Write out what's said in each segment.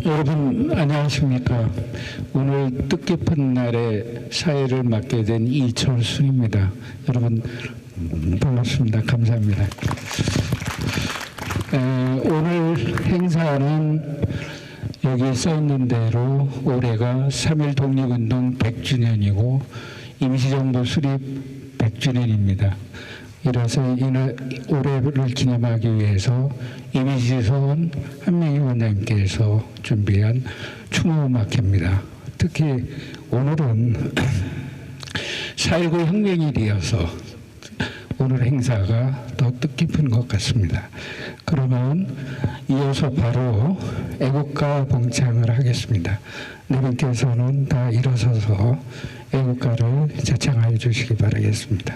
여러분 안녕하십니까. 오늘 뜻깊은 날에 사회를 맡게 된 이철순입니다. 여러분 반갑습니다. 감사합니다. 오늘 행사는 여기 써있는 대로 올해가 3.1 독립운동 100주년이고 임시정부 수립 100주년입니다. 이래서 올해를 기념하기 위해서 이미지선 한명희 원장님께서 준비한 추모음악회입니다. 특히 오늘은 4.19 혁명일이어서 오늘 행사가 더 뜻깊은 것 같습니다. 그러면 이어서 바로 애국가 봉창을 하겠습니다. 네 분께서는 다 일어서서 애국가를 제창하여 주시기 바라겠습니다.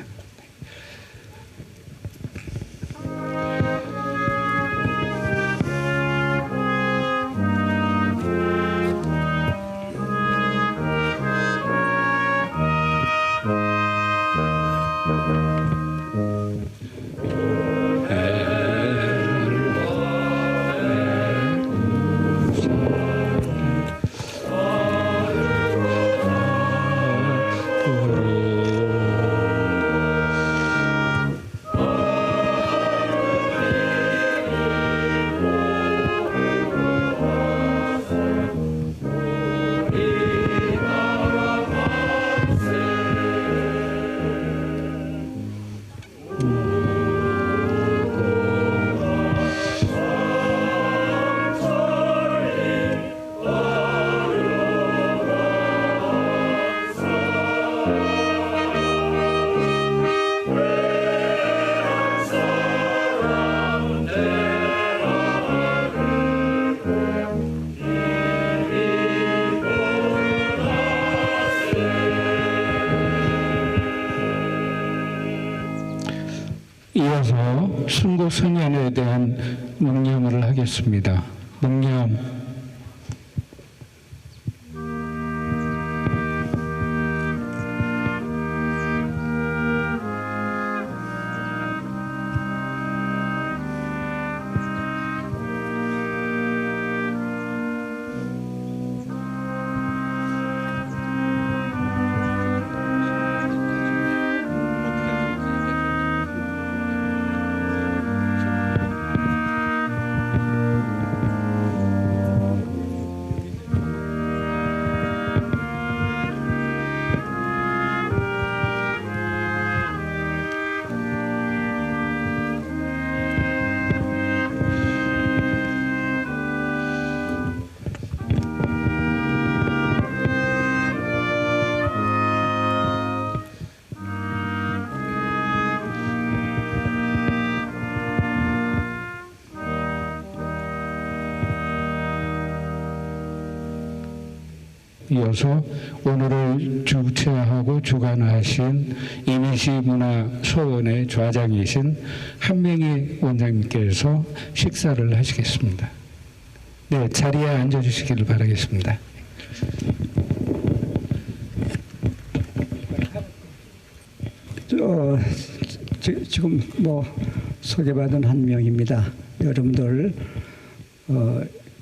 이어서 순국선연에 대한 묵념을 하겠습니다. 묵념. 이어서 오늘을 주최하고 주관하신 임시문화소원의 좌장이신 한명희 원장님께서 식사를 하시겠습니다. 네, 자리에 앉아주시기를 바라겠습니다. 지금 소개받은 한명희입니다. 여러분들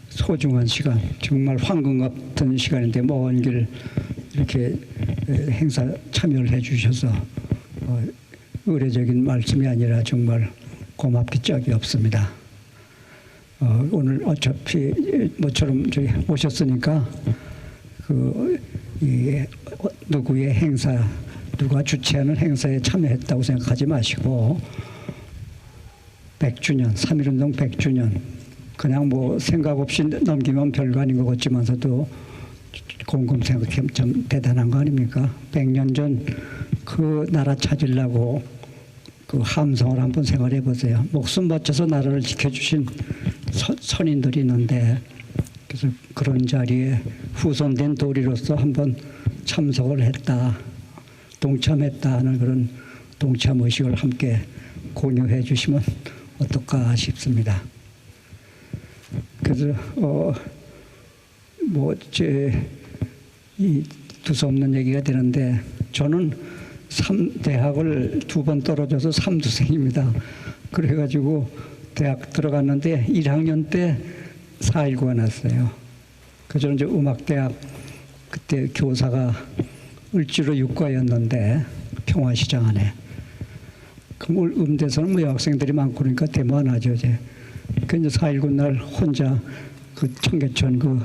소중한 시간, 정말 황금 같은 시간인데 먼 길 이렇게 행사 참여를 해주셔서 의례적인 말씀이 아니라 정말 고맙기 짝이 없습니다. 오늘 어차피 모처럼 저희 오셨으니까 누구의 행사, 누가 주최하는 행사에 참여했다고 생각하지 마시고 100주년, 3.1운동 100주년 그냥 생각 없이 넘기면 별거 아닌 것 같지만서도 곰곰 생각하면 좀 대단한 거 아닙니까? 100년 전 그 나라 찾으려고 그 함성을 한번 생활해 보세요. 목숨 바쳐서 나라를 지켜주신 선인들이 있는데 그래서 그런 자리에 후손된 도리로서 한번 참석을 했다, 동참했다 하는 그런 동참 의식을 함께 공유해 주시면 어떨까 싶습니다. 그래서 이 두서없는 얘기가 되는데 저는 대학을 2번 떨어져서 3두생입니다. 그래가지고 대학 들어갔는데 1학년 때 4.19가 났어요. 저는 이제 음악대학 그때 교사가 을지로 육과였는데 평화시장 안에. 그럼 음대에서는 뭐 여학생들이 많고 그러니까 데모 안 하죠 이제. 그 이제 4.19 날 혼자 그 청계천 그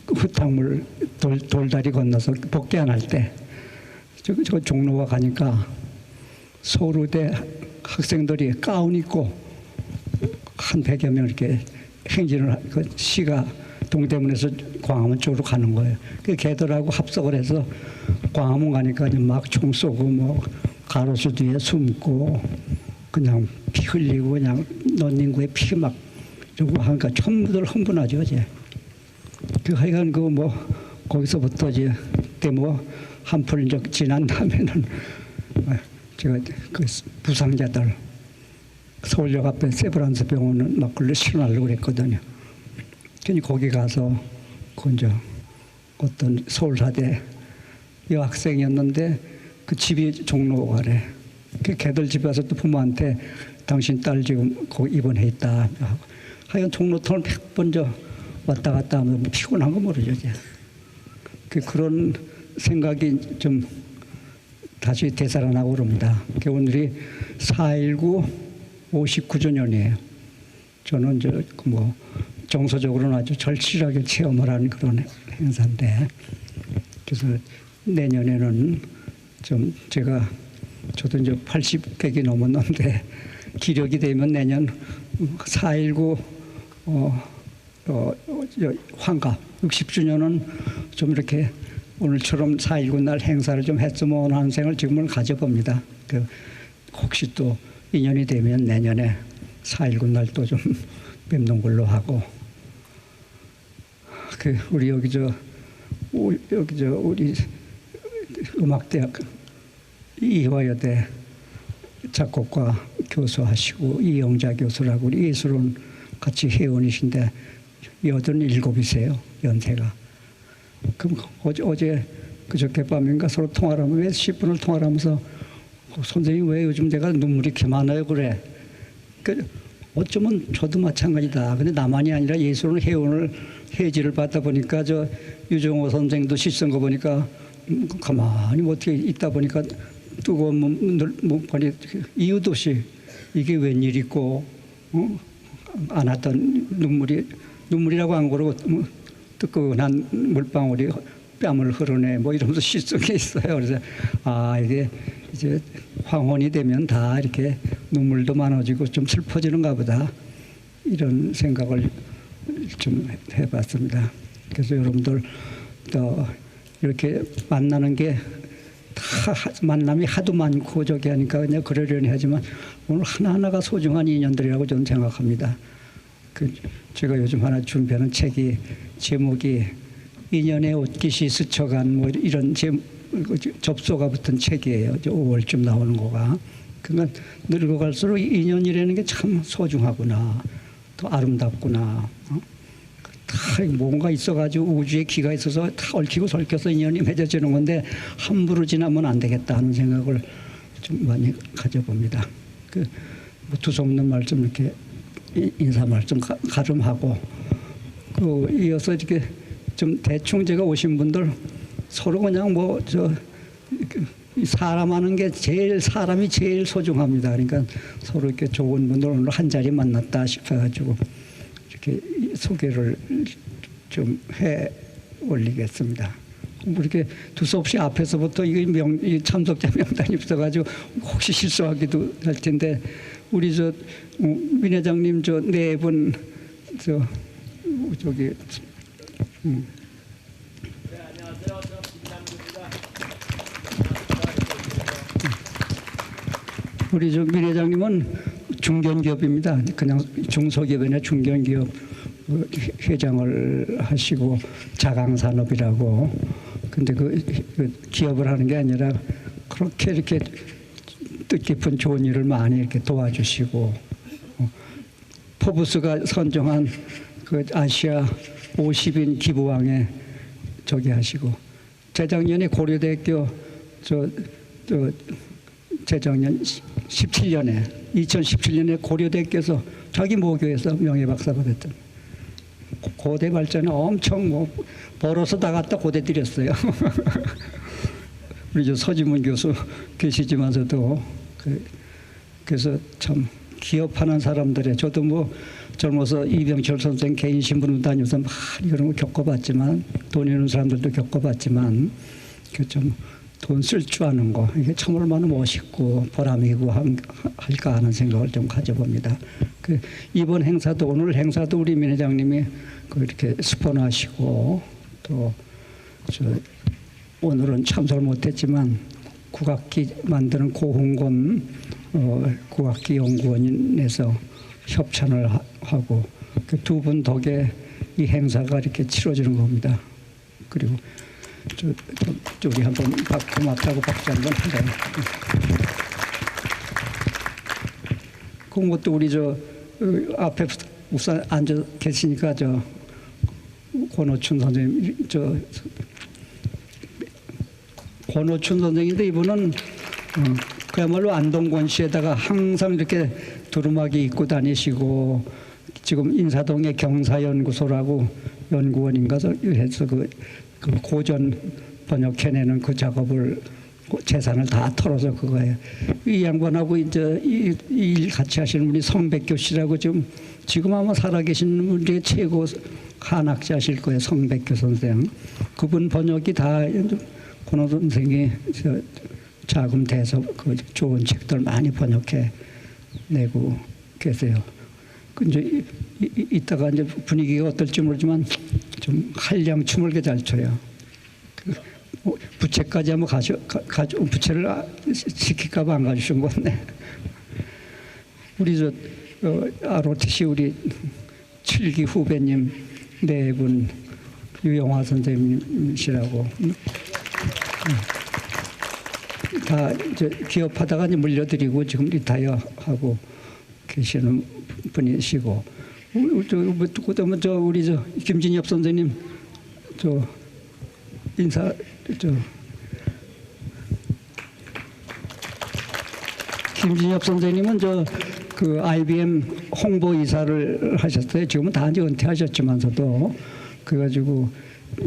흙탕물 돌다리 건너서 복귀 안 할 때 저 종로가 가니까 서울대 학생들이 가운 입고 한 100여 명 이렇게 행진을 그 시가 동대문에서 광화문 쪽으로 가는 거예요. 그 걔들하고 합석을 해서 광화문 가니까 막 총 쏘고 뭐 가로수 뒤에 숨고 그냥 피 흘리고 그냥 논인구에 피 막 이러고 하니까 전부들 흥분하죠 이제. 그 하여간 그 뭐 거기서부터 이제 그때 뭐 한풀 이제 지난 다음에는 제가 그 부상자들 서울역 앞에 세브란스 병원은 막걸리 실어나려고 그랬거든요. 괜히 거기 가서 그 이제 어떤 서울사대 여학생이었는데 그 집이 종로가래. 그 걔들 집에 와서 또 부모한테 당신 딸 지금 거기 입원해 있다 하고 하여간 종로통을 100번 저 왔다 갔다 하면 피곤한 거 모르죠 이제. 그런 생각이 좀 다시 되살아나고 그럽니다. 오늘이 4.19 59주년이에요. 저는 이제 뭐 정서적으로는 아주 절실하게 체험을 한 그런 행사인데, 그래서 내년에는 좀 저도 이제 80객이 넘었는데 기력이 되면 내년 4.19 환갑 60주년은 좀 이렇게 오늘처럼 4.19 날 행사를 좀 했으면 하는 생각을 지금은 가져봅니다. 혹시 또 인연이 되면 내년에 4.19 날 또 좀 뵙는 걸로 하고, 우리 여기 우리 음악대학 이화여대 작곡가 교수하시고 이영자 교수라고 우리 예술원 같이 회원이신데 87이세요 연세가. 그럼 어제 그저께 밤인가 서로 통화를 하면 왜 10분을 통화를 하면서 선생님 왜 요즘 내가 눈물이 이렇게 많아요 그래. 어쩌면 저도 마찬가지다. 근데 나만이 아니라 예술원 회원을 해지를 받다 보니까 저 유정호 선생도 시선 거 보니까 가만히 뭐 어떻게 있다 보니까 뜨거운 몸판이 이유도 없이 이게 웬일이고 안 왔던 눈물이라고 안 그러고 뜨거운 물방울이 뺨을 흐르네 뭐 이러면서 시선 게 있어요. 그래서 이게 이제 황혼이 되면 다 이렇게 눈물도 많아지고 좀 슬퍼지는가 보다 이런 생각을 좀 해봤습니다. 그래서 여러분들 또 이렇게 만나는 게 다 만남이 하도 많고 저기 하니까 그냥 그러려니 하지만 오늘 하나하나가 소중한 인연들이라고 저는 생각합니다. 제가 요즘 하나 준비하는 책이 제목이 인연의 옷깃이 스쳐간 뭐 이런 접소가 붙은 책이에요. 5월쯤 나오는 거가. 그러니까 늙어갈수록 인연이라는 게 참 소중하구나. 또 아름답구나. 다 뭔가 있어가지고 우주에 기가 있어서 다 얽히고 설켜서 인연이 맺어지는 건데 함부로 지나면 안 되겠다 하는 생각을 좀 많이 가져봅니다. 뭐 두서없는 말씀 이렇게 인사 말씀 가름하고 이어서 이렇게 좀 대충 제가 오신 분들 서로 그냥 사람 하는 게 사람이 제일 소중합니다. 그러니까 서로 이렇게 좋은 분들 오늘 한 자리 만났다 싶어가지고 이렇게 소개를 좀 해 올리겠습니다. 이렇게 두서없이 앞에서부터 이 참석자 명단이 없어가지고 혹시 실수하기도 할 텐데 우리 민 회장님 네 분 저기 안녕하세요. 저 김남규입니다. 우리 민 회장님은 중견기업입니다. 그냥 중소기업이 아니라 중견기업 회장을 하시고 자강산업이라고. 근데 그 기업을 하는 게 아니라 그렇게 이렇게 뜻깊은 좋은 일을 많이 이렇게 도와주시고 포브스가 선정한 그 아시아 50인 기부왕에 저기 하시고 재작년에 고려대학교 재작년 2017년에 고려대학교에서 자기 모교에서 명예박사 받았던 고대 발전에 엄청 뭐 벌어서 다 갖다 고대 들였어요. 우리 저 서지문 교수 계시지만서도 그래서 참 기업하는 사람들의 저도 뭐 젊어서 이병철 선생 개인 신문을 다니면서 많이 그런 거 겪어봤지만 돈 있는 사람들도 겪어봤지만 그 좀 돈 쓸 줄 아는 거 이게 참 얼마나 멋있고 보람이고 할까 하는 생각을 좀 가져봅니다. 그 이번 행사도 오늘 행사도 우리 민 회장님이 이렇게 스폰하시고 또 오늘은 참석을 못했지만 국악기 만드는 고흥곤 국악기 연구원에서 협찬을 하고 그 두 분 덕에 이 행사가 이렇게 치러지는 겁니다. 그리고 우리 한번 고맙다고 박수 한번 하자. 그것도 우리 앞에 우선 앉아 계시니까 권오춘 선생님 권오춘 선생인데 이분은 그야말로 안동권시에다가 항상 이렇게 두루마기 입고 다니시고 지금 인사동에 경사연구소라고 연구원인가 해서 그 고전 번역해내는 그 작업을 재산을 다 털어서 그거예요. 이 양반하고 이제 이 일 같이 하시는 분이 성백교 씨라고 지금 아마 살아계신 분 중에 최고 한학자실 거예요. 성백교 선생. 그분 번역이 다 권오 선생이 자금 대서 그 좋은 책들 많이 번역해 내고 계세요. 이제 이따가 이제 분위기가 어떨지 모르지만 좀 한량 춤을 게 잘 춰요. 부채까지 한번 부채를 시킬까봐 안 가주신 건데 우리 ROTC 우리 7기 후배님 네 분 유영화 선생님이시라고 다 이제 기업하다가 이제 물려드리고 지금 리타이어하고 계시는 분이시고 그다음에 우리 김진엽 선생님 인사 김진엽 선생님은 그 IBM 홍보이사를 하셨어요. 지금은 다 이제 은퇴하셨지만서도 그래가지고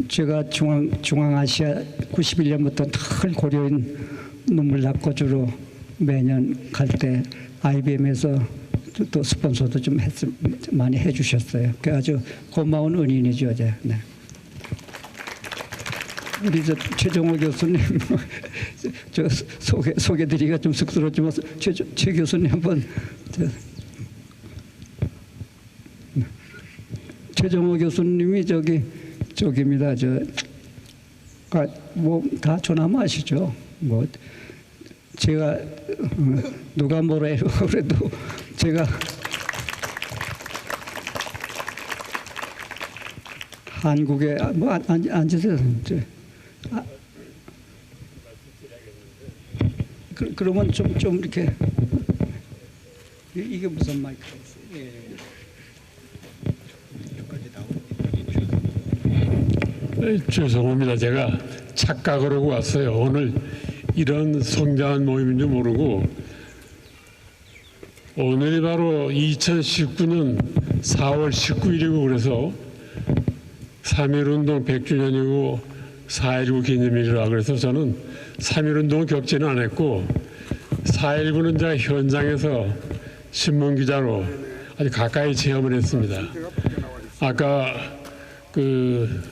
제가 중앙아시아 91년부터 늘 고려인 눈물 납고주로 매년 갈 때 IBM에서 또 스폰서도 좀 많이 해주셨어요. 그 아주 고마운 은인이죠, 네. 우리 최정호 교수님 소개드리기가 좀 쑥스럽지만 최 교수님 한번 최정호 교수님이 저기입니다. 뭐 다 조남 아시죠? 뭐 제가 누가 뭐라 해도 그래도 제가 한국에 뭐 앉으세요. 그러면 좀 이렇게 이게 무슨 마이크예요? 죄송합니다. 제가 착각을 하고 왔어요. 오늘 이런 성장한 모임인 줄 모르고 오늘이 바로 2019년 4월 19일이고 그래서 3.1운동 100주년이고 4.19 기념일이라 그래서 저는 3.1운동 겪지는 않았고 4.19는 제가 현장에서 신문기자로 아주 가까이 체험을 했습니다. 아까 그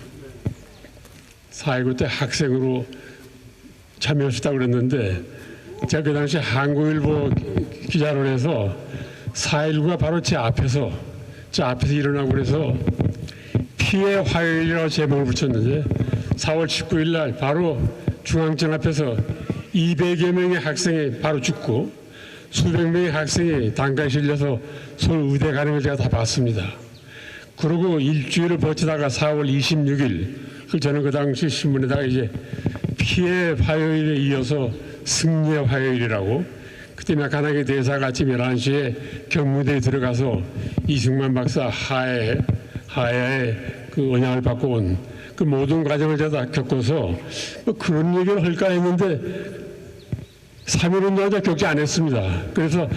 4.19 때 학생으로 참여했다고 그랬는데 제가 그 당시 한국일보 기자로 해서 4.19가 바로 제 앞에서 일어나고 그래서 피해 화요일이라고 제목을 붙였는데 4월 19일 날 바로 중앙청 앞에서 200여 명의 학생이 바로 죽고 수백 명의 학생이 단가에 실려서 서울 의대 가는 걸 제가 다 봤습니다. 그리고 일주일을 버티다가 4월 26일 저는 그 당시 신문에다가 이제 피해 화요일에 이어서 승리의 화요일이라고 그때 맥하나게 대사가 아침 11시에 경무대에 들어가서 이승만 박사 하야의 그 언양을 받고 온 그 모든 과정을 제가 다 겪어서 뭐 그런 얘기를 할까 했는데 3.1운동을 겪지 않았습니다. 그래서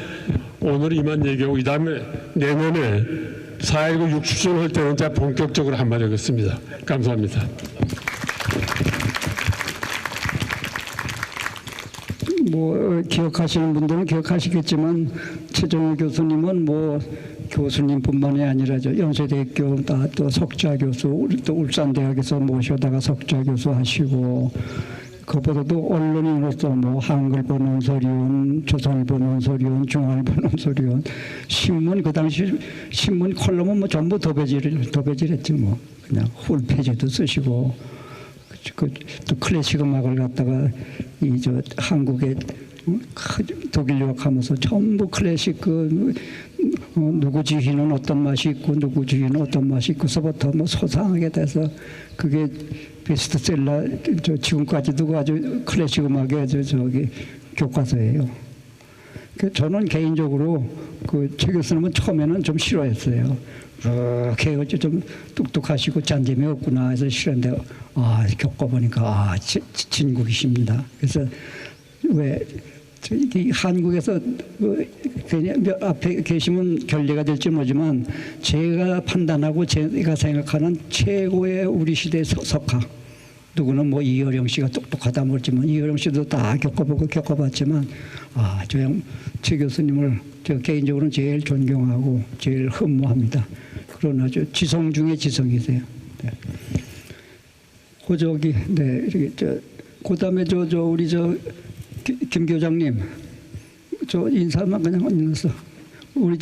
오늘 이만 얘기하고 이 다음에 내년에 4.19 60주년 할 때는 자 본격적으로 한마디 하겠습니다. 감사합니다. 뭐 기억하시는 분들은 기억하시겠지만 최정우 교수님은 뭐 교수님뿐만이 아니라 저 연세대학교 또 석좌 교수, 우리 또 울산대학에서 모셔다가 석좌 교수 하시고, 그보다도 언론인으로서 뭐 한글보 논설위원, 조선일보 논설위원, 중앙일보 논설위원, 신문 그 당시 신문 컬럼은 뭐 전부 도배질했지 뭐 그냥 훌페이지도 쓰시고, 또 클래식 음악을 갖다가 이 저 한국에 독일 유학하면서 전부 클래식 누구 지휘는 어떤 맛이 있고 누구 지휘는 어떤 맛이 있고서부터 뭐 소상하게 돼서 그게 베스트셀러 지금까지도 아주 클래식 음악의 저기 교과서예요. 저는 개인적으로 최 교수님은 처음에는 좀 싫어했어요. 이렇게 좀 똑똑하시고 잔재미 없구나 해서 싫었는데 겪어보니까 진국이십니다. 그래서 왜 한국에서 앞에 계시면 결례가 될지 모르지만 제가 판단하고 제가 생각하는 최고의 우리 시대의 석학, 누구는 뭐 이어령 씨가 똑똑하다 모르지만 이어령 씨도 다 겪어봤지만 최 교수님을 저 개인적으로는 제일 존경하고 제일 흠모합니다. 그런 아주 지성 중에 지성이세요. 네. 그다음에 우리 김 교장님, 인사만 그냥 있어서 우리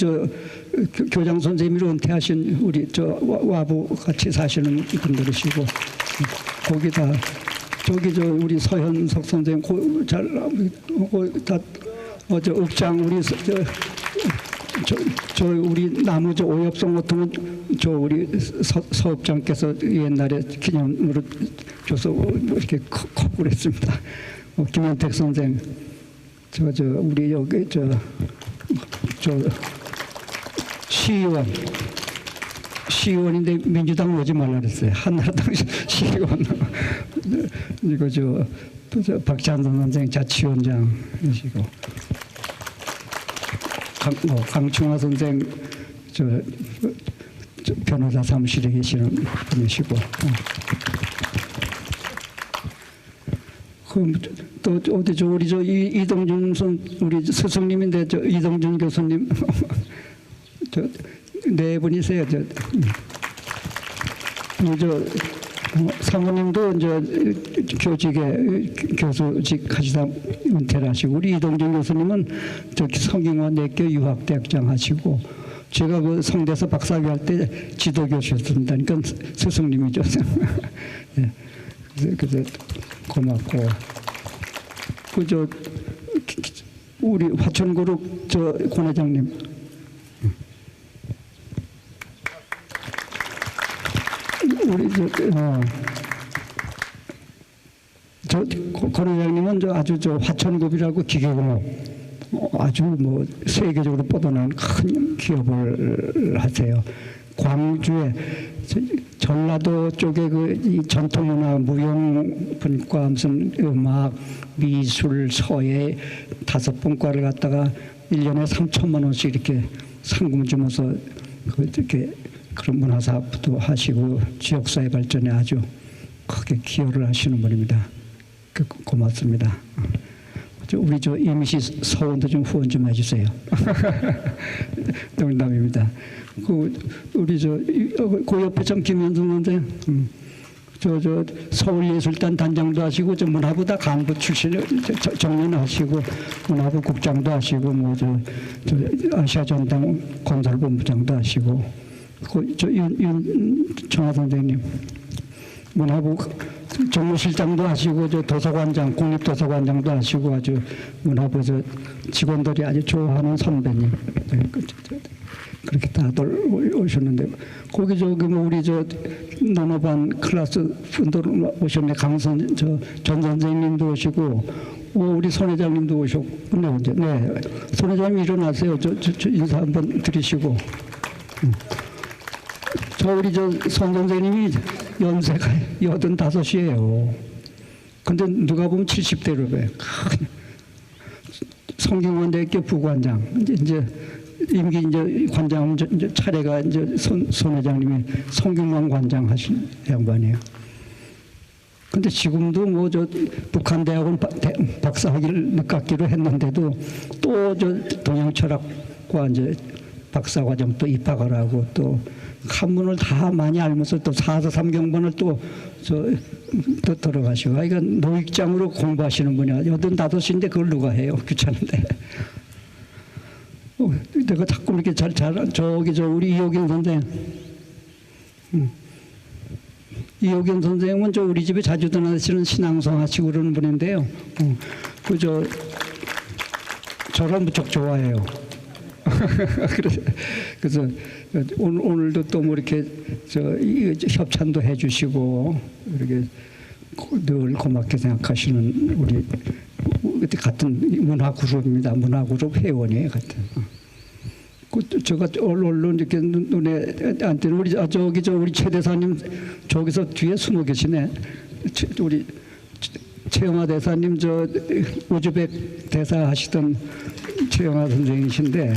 교장 선생님이 은퇴하신 우리 와부 같이 사시는 분들이시고, 거기다 우리 서현석 선생님 읍장 우리 우리 나무 오엽성 같은 건 우리 서읍장께서 옛날에 기념으로 줘서 이렇게 컵 그랬습니다. 김현택 선생, 우리 여기 시의원인데 민주당 오지 말라 그랬어요. 한나라당 시의원. 이거 박찬선 선생 자치위원장이시고, 강충화 선생 변호사 사무실에 계시는 분이시고, 또 어디 우리 이동준 우리 스승님인데 이동준 교수님 네 분이세요. 사모님도 교직에 교수직 하시다 은퇴를 하시고, 우리 이동준 교수님은 성균관 내교 유학대학장 하시고, 제가 성대에서 박사학위 할 때 지도교수였습니다. 그러니까 스승님이죠. 네. 그래서 고맙고, 우리 화천그룹 권 회장님, 우리 권 회장님은 아주 화천그룹이라고 기계공업 아주 뭐 세계적으로 뻗어나온 큰 기업을 하세요. 광주에 전라도 쪽에 이 전통문화 무용분과 무슨 음악, 미술, 서예 5분과를 갖다가 1년에 3천만 원씩 이렇게 상금 주면서 이렇게 그런 문화 사업도 하시고 지역사회 발전에 아주 크게 기여를 하시는 분입니다. 고맙습니다. 우리 이미시 서원도 좀 후원 좀 해주세요. 농담입니다. 우리 옆에 김현승 선생, 서울예술단 단장도 하시고, 문화부 다 간부 출신 정년하시고, 문화부 국장도 하시고, 아시아전당 건설본부장도 하시고, 윤청하 선생님, 문화부 정무실장도 하시고, 도서관장, 국립도서관장도 하시고, 아주 문화부 직원들이 아주 좋아하는 선배님. 그렇게 다들 오셨는데, 거기 우리 논어반 클래스 분들 오셨네. 전 선생님도 오시고, 우리 손 회장님도 오셨고, 네, 손 회장님 일어나세요. 인사 한번 드리시고. 우리 손 선생님이 연세가 85이에요. 근데 누가 보면 70대로 돼. 성균관대학교 부관장. 이제 임기 이제 관장 이제 차례가 이제 손 회장님이 송경만 관장 하신 양반이에요. 근데 지금도 뭐 저 북한 대학원 박사학위를 늦깎이로 했는데도 또 저 동양철학과 이제 박사과정 또 입학을 하고 또 한문을 다 많이 알면서 또 4서 3경번을 또 들어가시고, 그러니까 노익장으로 공부하시는 분이야. 85인데 그걸 누가 해요? 귀찮은데. 내가 자꾸 이렇게 저기 우리 이호경 선생. 이호경 선생님은 저 우리 집에 자주 다니시는 신앙송 하시고 그러는 분인데요. 저를 무척 좋아해요. 그래서 오늘도 또 뭐 이렇게 협찬도 해주시고 이렇게 늘 고맙게 생각하시는 우리 같은 문화 그룹입니다. 문화 그룹 회원이에요, 같은. 제가 얼른 이렇게 눈에 안 띄는 우리 최 대사님 저기서 뒤에 숨어 계시네. 우리 최영하 대사님 저 우즈벡 대사 하시던 최영하 선생이신데,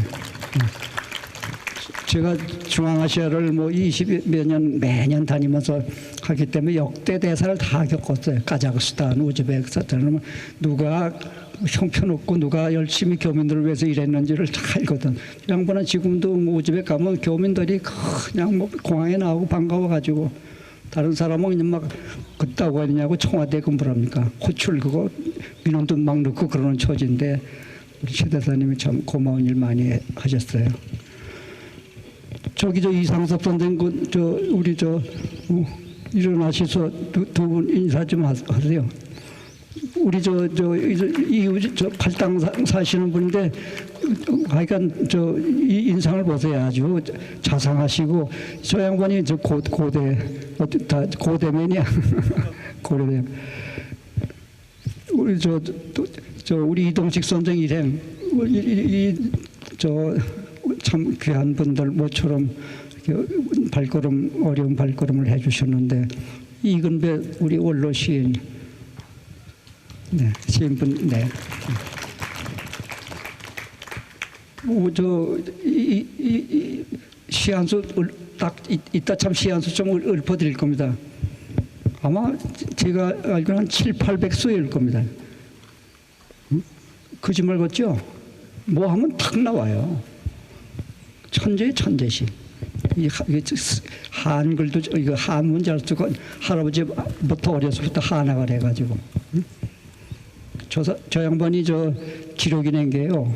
제가 중앙아시아를 뭐 20몇 년 매년 다니면서 하기 때문에 역대 대사를 다 겪었어요. 카자흐스탄, 우즈베키스탄, 누가 형편없고 누가 열심히 교민들을 위해서 일했는지를 다 알거든. 양반은 지금도 뭐 우즈벡 가면 교민들이 그냥 뭐 공항에 나오고 반가워가지고, 다른 사람은 그냥 막 그따고 하느냐고 청와대 근무를 합니까? 호출 그거 민원도 막 넣고 그러는 처지인데, 우리 최 대사님이 참 고마운 일 많이 하셨어요. 저기 이상섭 선생 우리 일어나셔서 두 분 인사 좀 하세요. 우리 저 팔당 사시는 분인데, 하여간 이 인상을 보세요. 아주 자상하시고, 저 양반이 저 고대맨이야. 고대. 우리 우리 이동식 선생 일행, 참 귀한 분들 모처럼 어려운 발걸음을 해주셨는데, 이근배 우리 원로 시인, 네, 시인분, 네. 시한수 딱 이따 참 시한수 좀 읊어드릴 겁니다. 아마 제가 알기로는 한 700~800수일 겁니다. 거짓말 같죠? 뭐 하면 탁 나와요. 천재시. 한글도 이거 한문 잘 쓰고, 할아버지부터 어려서부터 한화가 돼가지고. 저 양반이 기록이 낸 게요,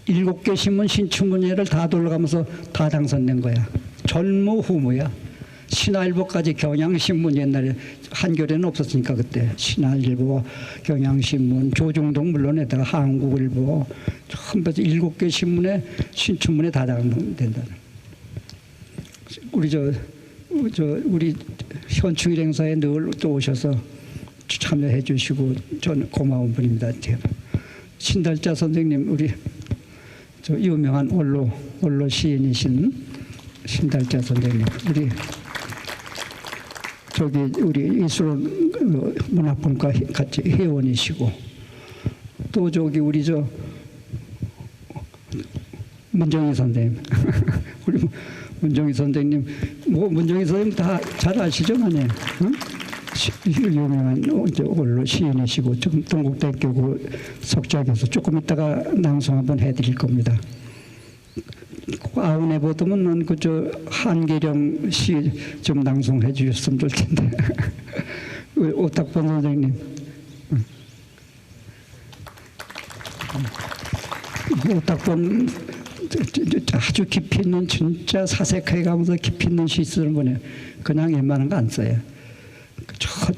7개 신문 신춘문예를 다 돌아가면서 다 당선된 거야. 전무후무야. 신화일보까지, 경향신문, 옛날에 한겨레는 없었으니까 그때 신화일보, 경향신문, 조중동 물론에다가 한국일보, 전부 7개 신문에 신춘문에 다 당선된다. 우리 현충일 행사에 늘 또 오셔서 참여해 주시고 저는 고마운 분입니다. 신달자 선생님, 우리 유명한 원로 시인이신 신달자 선생님, 우리 이수론 문학분과 같이 회원이시고, 또 우리 문정희 선생님, 우리 문정희 선생님, 문정희 선생님 다 잘 아시죠, 만에? 응? 유명한 원로 시인이시고, 지금 동국대학교 석좌교수, 조금 이따가 낭송 한번 해드릴 겁니다. 아우네 보더면 한계령 시 좀 낭송해 주셨으면 좋을 텐데. 오탁범 선생님, 오탁범 아주 깊이 있는, 진짜 사색해 가면서 깊이 있는 시 쓰는 분이에요. 그냥 웬만한 거 안 써요.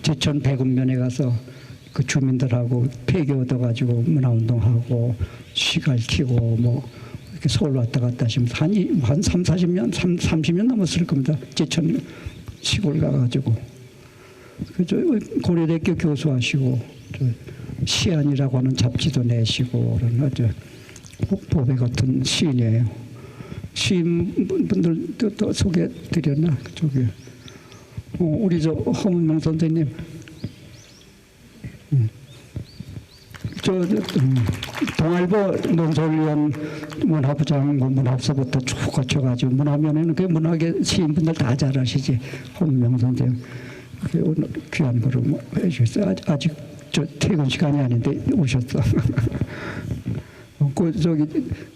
제천 백운면에 가서 그 주민들하고 폐교 얻어가지고 문화운동하고 시 가르치고 뭐 이렇게 서울 왔다 갔다 하시면서 한 30년, 30년 넘었을 겁니다. 제천 시골 가가지고. 고려대학교 교수하시고, 시안이라고 하는 잡지도 내시고, 그런 아주 보배 같은 시인이에요. 시인분들도 또 소개해드렸나? 우리 허문명 선생님, 동아일보 논설위원 문화부장, 문화부서부터 쭉 거쳐가지고 문화면에는 그 문학의 시인분들 다 잘 아시지. 홍명 선생 오늘 귀한 거로 해주셨어요. 아직 저 퇴근 시간이 아닌데 오셨어. 저기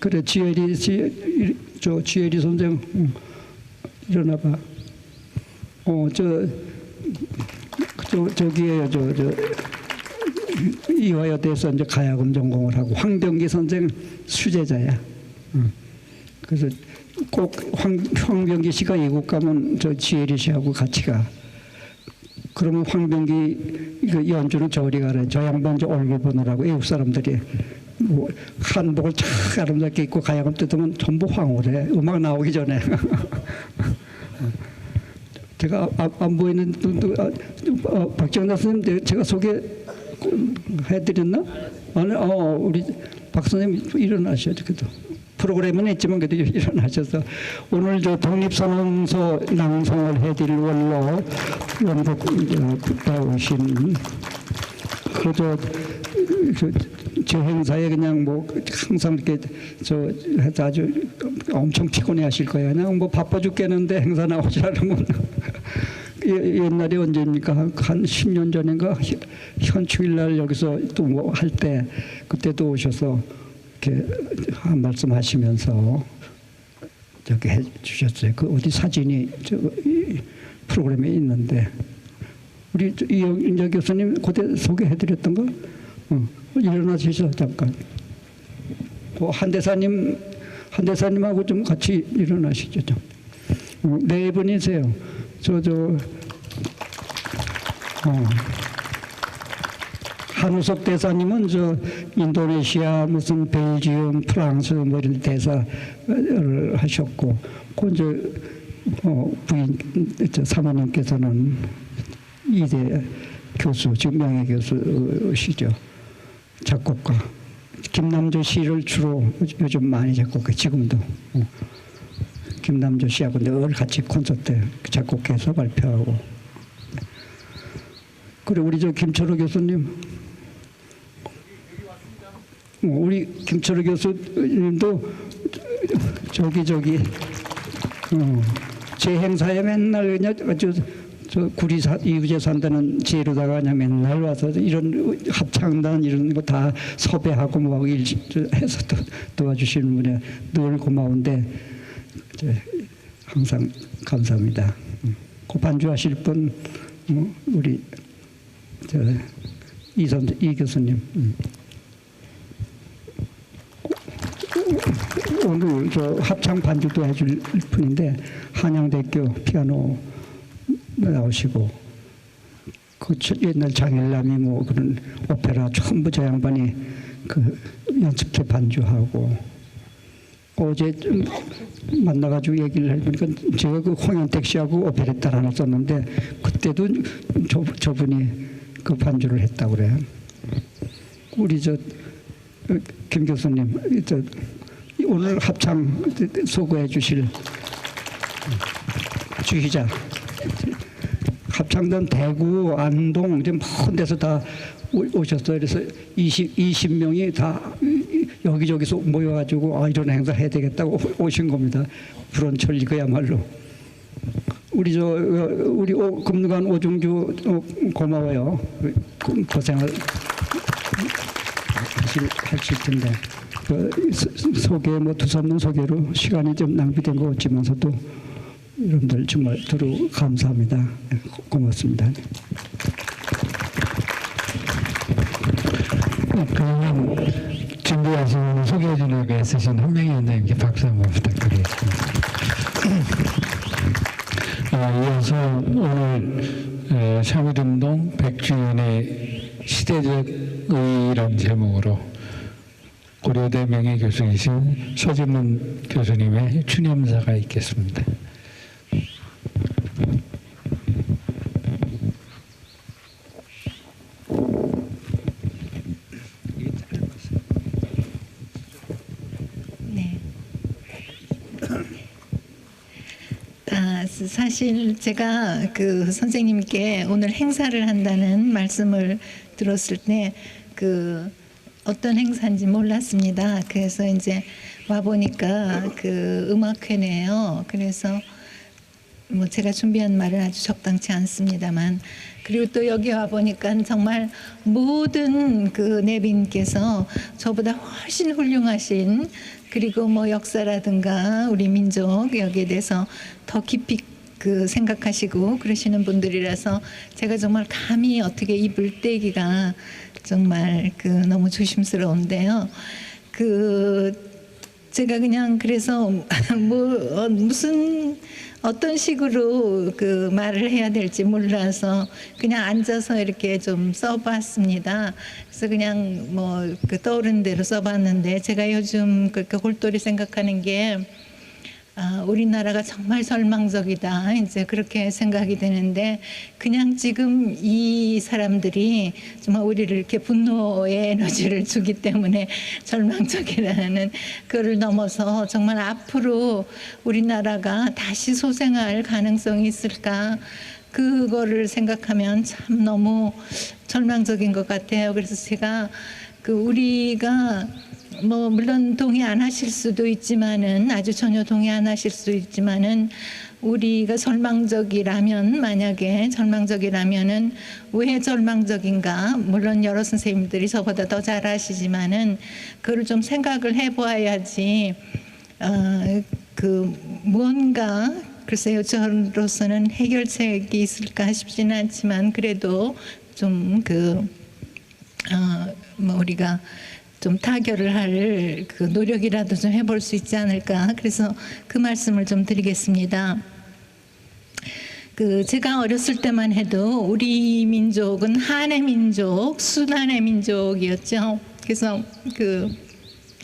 그래 지혜리 선생 일어나봐. 저기에요. 이화여대에서 이제 가야금 전공을 하고 황병기 선생 수제자야. 그래서 꼭 황병기 씨가 이국 가면 저 지혜리 씨하고 같이 가. 그러면 황병기 그 연주는 저리 가래. 저 양반 저 얼굴 보느라고 외국 사람들이 뭐 한복을 참 아름답게 입고 가야금 뜯으면 전부 황홀해. 음악 나오기 전에. 제가 안 보이는 박정나 선생님 제가 소개해드렸나? 아니, 우리 박 선생님 일어나셔야죠. 그래도 프로그램은 있지만 그래도 일어나셔서 오늘 저 독립선언서 낭송을 해드릴 원로 원곡 오신 제 행사에 그냥 뭐 항상 이렇게 해서 아주 엄청 피곤해하실 거예요. 그냥 뭐 바빠 죽겠는데 행사 나오시라면 옛날에 언제입니까? 한 10년 전인가 현충일날 여기서 또 뭐 할 때 그때도 오셔서 이렇게 한 말씀 하시면서 저기 해주셨어요. 그 어디 사진이 이 프로그램에 있는데 우리 이영자 교수님 그때 소개해드렸던가? 일어나주셔서 잠깐. 한대사님하고 좀 같이 일어나시죠. 좀. 네 분이세요. 한우석 대사님은 인도네시아 무슨 벨지움 프랑스 뭐 이런 대사를 하셨고 부인 사모님께서는 이대 교수 지금 명예교수시죠. 작곡가 김남조 씨를 주로 요즘 많이 작곡해. 지금도 김남조 씨하고 늘 같이 콘서트 작곡해서 발표하고. 그래 우리 김철호 교수님, 우리 김철호 교수님도 저기 제 행사에 맨날 그냥 저 구리 이우제 산다는 지혜로다가 그냥 맨날 와서 이런 합창단 이런 거 다 섭외하고 뭐 하고 해서 도와주시는 분에 늘 고마운데 항상 감사합니다. 그 반주하실 분 우리 이 교수님 오늘 합창 반주도 해줄 분인데 한양대학교 피아노 나오시고 그 옛날 장일남이 뭐 그런 오페라 전부 저 양반이 그 연습회 반주하고 어제 좀 만나가지고 얘기를 해보니까 제가 그 홍현택 씨하고 오페레타를 하나 썼는데 그때도 저분이 그 반주를 했다고 그래요. 우리 김 교수님 오늘 합창 소개해 주실 주희자 합창단 대구, 안동 이제 먼 데서 다 오셨어요. 그래서 20명이 다 여기저기서 모여가지고 이런 행사 해야 되겠다고 오신 겁니다. 불원철이 그야말로. 우리 금능관 오중주 고마워요. 고생을 하실 텐데 소개 뭐 두서없는 소개로 시간이 좀 낭비된 것 같지만서도 여러분들 정말 두루 감사합니다. 고맙습니다. 그러면 준비하신 소개해 주려고 애쓰신 한명희 원장님께 박수 한번 부탁드리겠습니다. 이어서 오늘 샤무등동 100주년의 시대적 의의란 제목으로 고려대 명예교수이신 소진문 교수님의 추념사가 있겠습니다. 사실 제가 그 선생님께 오늘 행사를 한다는 말씀을 들었을 때 그 어떤 행사인지 몰랐습니다. 그래서 이제 와 보니까 그 음악회네요. 그래서 뭐 제가 준비한 말은 아주 적당치 않습니다만, 그리고 또 여기 와 보니까 정말 모든 그 내빈께서 저보다 훨씬 훌륭하신, 그리고 뭐 역사라든가 우리 민족 여기에 대해서 더 깊이 그 생각하시고 그러시는 분들이라서 제가 정말 감히 어떻게 입을 떼기가 정말 그 너무 조심스러운데요. 제가 그냥 그래서 뭐 무슨 어떤 식으로 그 말을 해야 될지 몰라서 그냥 앉아서 이렇게 좀 써봤습니다. 그래서 그냥 뭐 그 떠오르는 대로 써봤는데, 제가 요즘 그렇게 골똘히 생각하는 게 우리나라가 정말 절망적이다, 이제 그렇게 생각이 되는데, 그냥 지금 이 사람들이 정말 우리를 이렇게 분노의 에너지를 주기 때문에 절망적이라는 그를 넘어서 정말 앞으로 우리나라가 다시 소생할 가능성이 있을까, 그거를 생각하면 참 너무 절망적인 것 같아요. 그래서 제가 우리가 뭐 물론 동의 안 하실 수도 있지만은, 아주 전혀 동의 안 하실 수도 있지만은, 우리가 절망적이라면, 만약에 절망적이라면은 왜 절망적인가, 물론 여러 선생님들이 저보다 더 잘 아시지만은 그걸 좀 생각을 해보아야지 무언가, 글쎄요, 저로서는 해결책이 있을까 싶지는 않지만, 그래도 좀 뭐 우리가 좀 타결을 할 그 노력이라도 좀 해볼 수 있지 않을까, 그래서 그 말씀을 좀 드리겠습니다. 제가 어렸을 때만 해도 우리 민족은 한의 민족, 순한의 민족이었죠. 그래서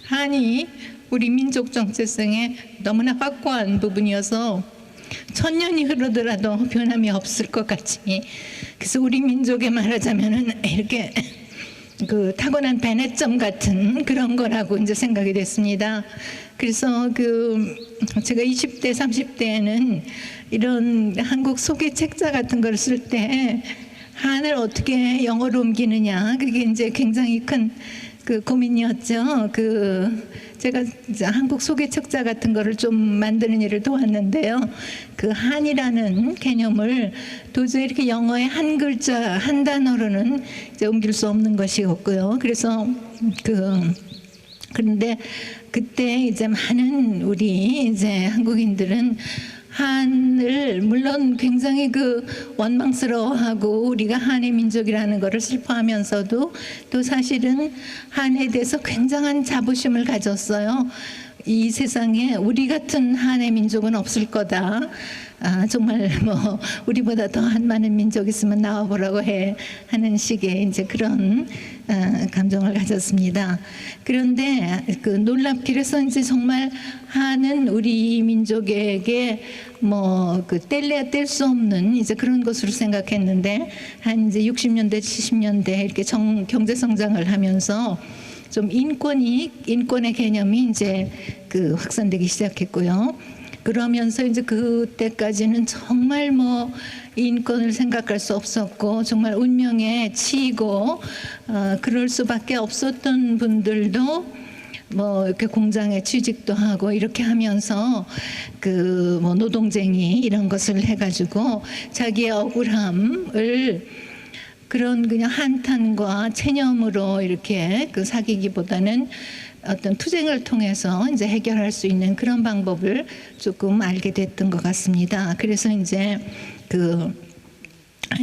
한이 우리 민족 정체성에 너무나 확고한 부분이어서 천년이 흐르더라도 변함이 없을 것 같이, 그래서 우리 민족에 말하자면은 이렇게 타고난 배냇점 같은 그런 거라고 이제 생각이 됐습니다. 그래서 제가 20대, 30대에는 이런 한국 소개책자 같은 걸 쓸 때 한을 어떻게 영어로 옮기느냐, 그게 이제 굉장히 큰 고민이었죠. 제가 이제 한국 소개책자 같은 거를 좀 만드는 일을 도왔는데요. 한이라는 개념을 도저히 이렇게 영어의 한 글자, 한 단어로는 이제 옮길 수 없는 것이었고요. 그래서 그런데 그때 이제 많은 우리 이제 한국인들은 한을 물론 굉장히 원망스러워하고 우리가 한의 민족이라는 것을 슬퍼하면서도 또 사실은 한에 대해서 굉장한 자부심을 가졌어요. 이 세상에 우리 같은 한의 민족은 없을 거다. 정말 뭐 우리보다 더 한 많은 민족 있으면 나와보라고 하는 식의 이제 그런 감정을 가졌습니다. 그런데 놀랍게 그래서 이제 정말 한은 우리 민족에게 뭐 뗄래야 뗄 수 없는 이제 그런 것으로 생각했는데, 한 이제 60년대 70년대 이렇게 경제 성장을 하면서 좀 인권의 개념이 이제 확산되기 시작했고요. 그러면서 이제 그때까지는 정말 뭐 인권을 생각할 수 없었고 정말 운명에 치이고 그럴 수밖에 없었던 분들도 뭐 이렇게 공장에 취직도 하고 이렇게 하면서 뭐 노동쟁이 이런 것을 해가지고 자기의 억울함을 그런 그냥 한탄과 체념으로 이렇게 사귀기보다는 어떤 투쟁을 통해서 이제 해결할 수 있는 그런 방법을 조금 알게 됐던 것 같습니다. 그래서 이제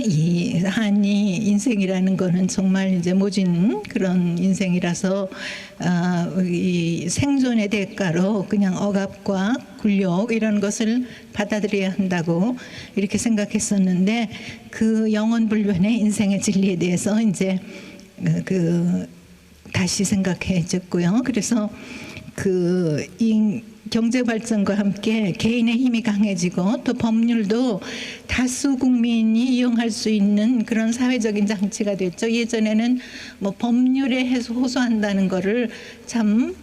이 한이 인생이라는 거는 정말 이제 모진 그런 인생이라서 이 생존의 대가로 그냥 억압과 굴욕 이런 것을 받아들여야 한다고 이렇게 생각했었는데, 영원불변의 인생의 진리에 대해서 이제 다시 생각해졌고요. 그래서 경제 발전과 함께 개인의 힘이 강해지고 또 법률도 다수 국민이 이용할 수 있는 그런 사회적인 장치가 됐죠. 예전에는 뭐 법률에 호소한다는 거를 참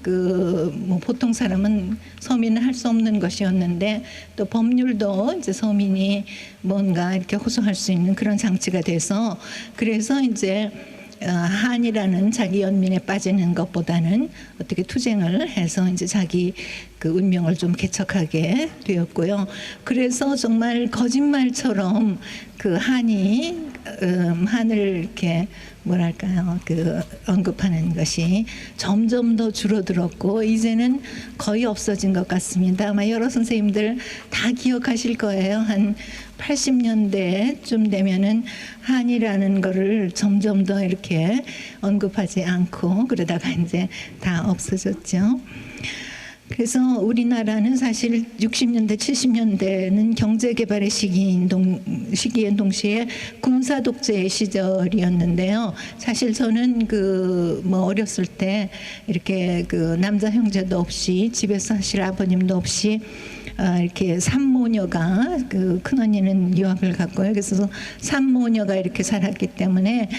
뭐 보통 사람은 서민은 할 수 없는 것이었는데, 또 법률도 이제 서민이 뭔가 이렇게 호소할 수 있는 그런 장치가 돼서, 그래서 이제 한이라는 자기 연민에 빠지는 것보다는 어떻게 투쟁을 해서 이제 자기 그 운명을 좀 개척하게 되었고요. 그래서 정말 거짓말처럼 그 한이 한을 이렇게 뭐랄까요, 그 언급하는 것이 점점 더 줄어들었고 이제는 거의 없어진 것 같습니다. 아마 여러 선생님들 다 기억하실 거예요. 한 80년대쯤 되면은 한이라는 거를 점점 더 이렇게 언급하지 않고 그러다가 이제 다 없어졌죠. 그래서 우리나라는 사실 60년대, 70년대는 경제개발의 시기에 동시에 군사 독재 시절이었는데요. 사실 저는 그 뭐 어렸을 때 이렇게 그 남자 형제도 없이 집에서 사실 아버님도 없이 이렇게 산모녀가 그 큰언니는 유학을 갔고요. 그래서 산모녀가 이렇게 살았기 때문에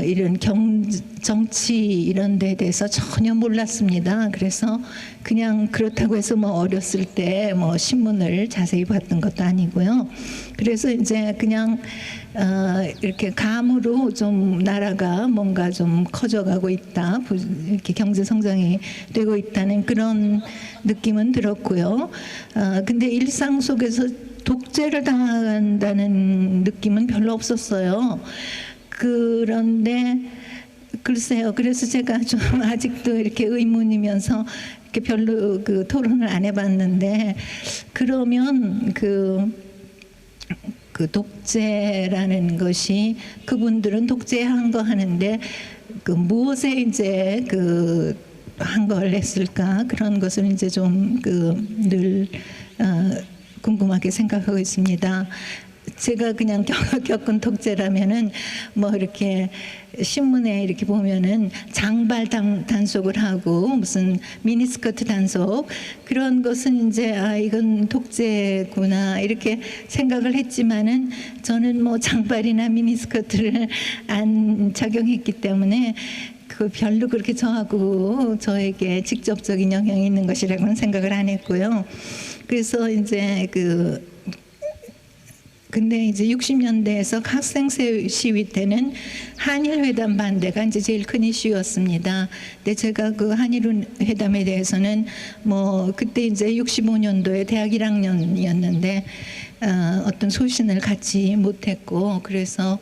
이런 정치 이런 데에 대해서 전혀 몰랐습니다. 그래서 그냥 그렇다고 해서 뭐 어렸을 때 뭐 신문을 자세히 봤던 것도 아니고요. 그래서 이제 그냥 이렇게 감으로 좀 나라가 뭔가 좀 커져가고 있다, 이렇게 경제 성장이 되고 있다는 그런 느낌은 들었고요. 근데 일상 속에서 독재를 당한다는 느낌은 별로 없었어요. 그런데 글쎄요. 그래서 제가 좀 아직도 이렇게 의문이면서 이렇게 별로 그 토론을 안 해봤는데 그러면 그 독재라는 것이 그분들은 독재한 거 하는데 그 무엇에 이제 그 한 걸 했을까 그런 것을 이제 좀 그 늘 궁금하게 생각하고 있습니다. 제가 그냥 겪은 독재라면은 뭐 이렇게 신문에 이렇게 보면은 장발 단속을 하고 무슨 미니스커트 단속 그런 것은 이제 이건 독재구나 이렇게 생각을 했지만은 저는 뭐 장발이나 미니스커트를 안 착용했기 때문에 그 별로 그렇게 저에게 직접적인 영향이 있는 것이라고는 생각을 안 했고요. 그래서 이제 근데 이제 60년대에서 학생 시위 때는 한일 회담 반대가 이제 제일 큰 이슈였습니다. 근데 제가 그 한일 회담에 대해서는 뭐 그때 이제 65년도에 대학 1학년이었는데 어떤 소신을 갖지 못했고 그래서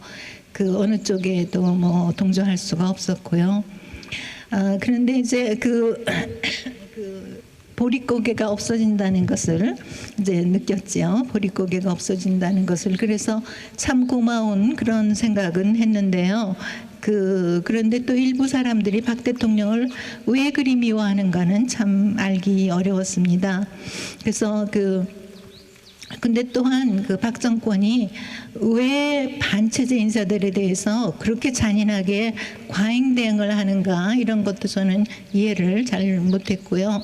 그 어느 쪽에도 뭐 동조할 수가 없었고요. 그런데 이제 그 보릿고개가 없어진다는 것을 이제 느꼈지요. 보릿고개가 없어진다는 것을. 그래서 참 고마운 그런 생각은 했는데요. 그런데 또 일부 사람들이 박 대통령을 왜 그리 미워하는가는 참 알기 어려웠습니다. 그래서 근데 또한 그 박 정권이 왜 반체제 인사들에 대해서 그렇게 잔인하게 과잉 대응을 하는가 이런 것도 저는 이해를 잘 못했고요.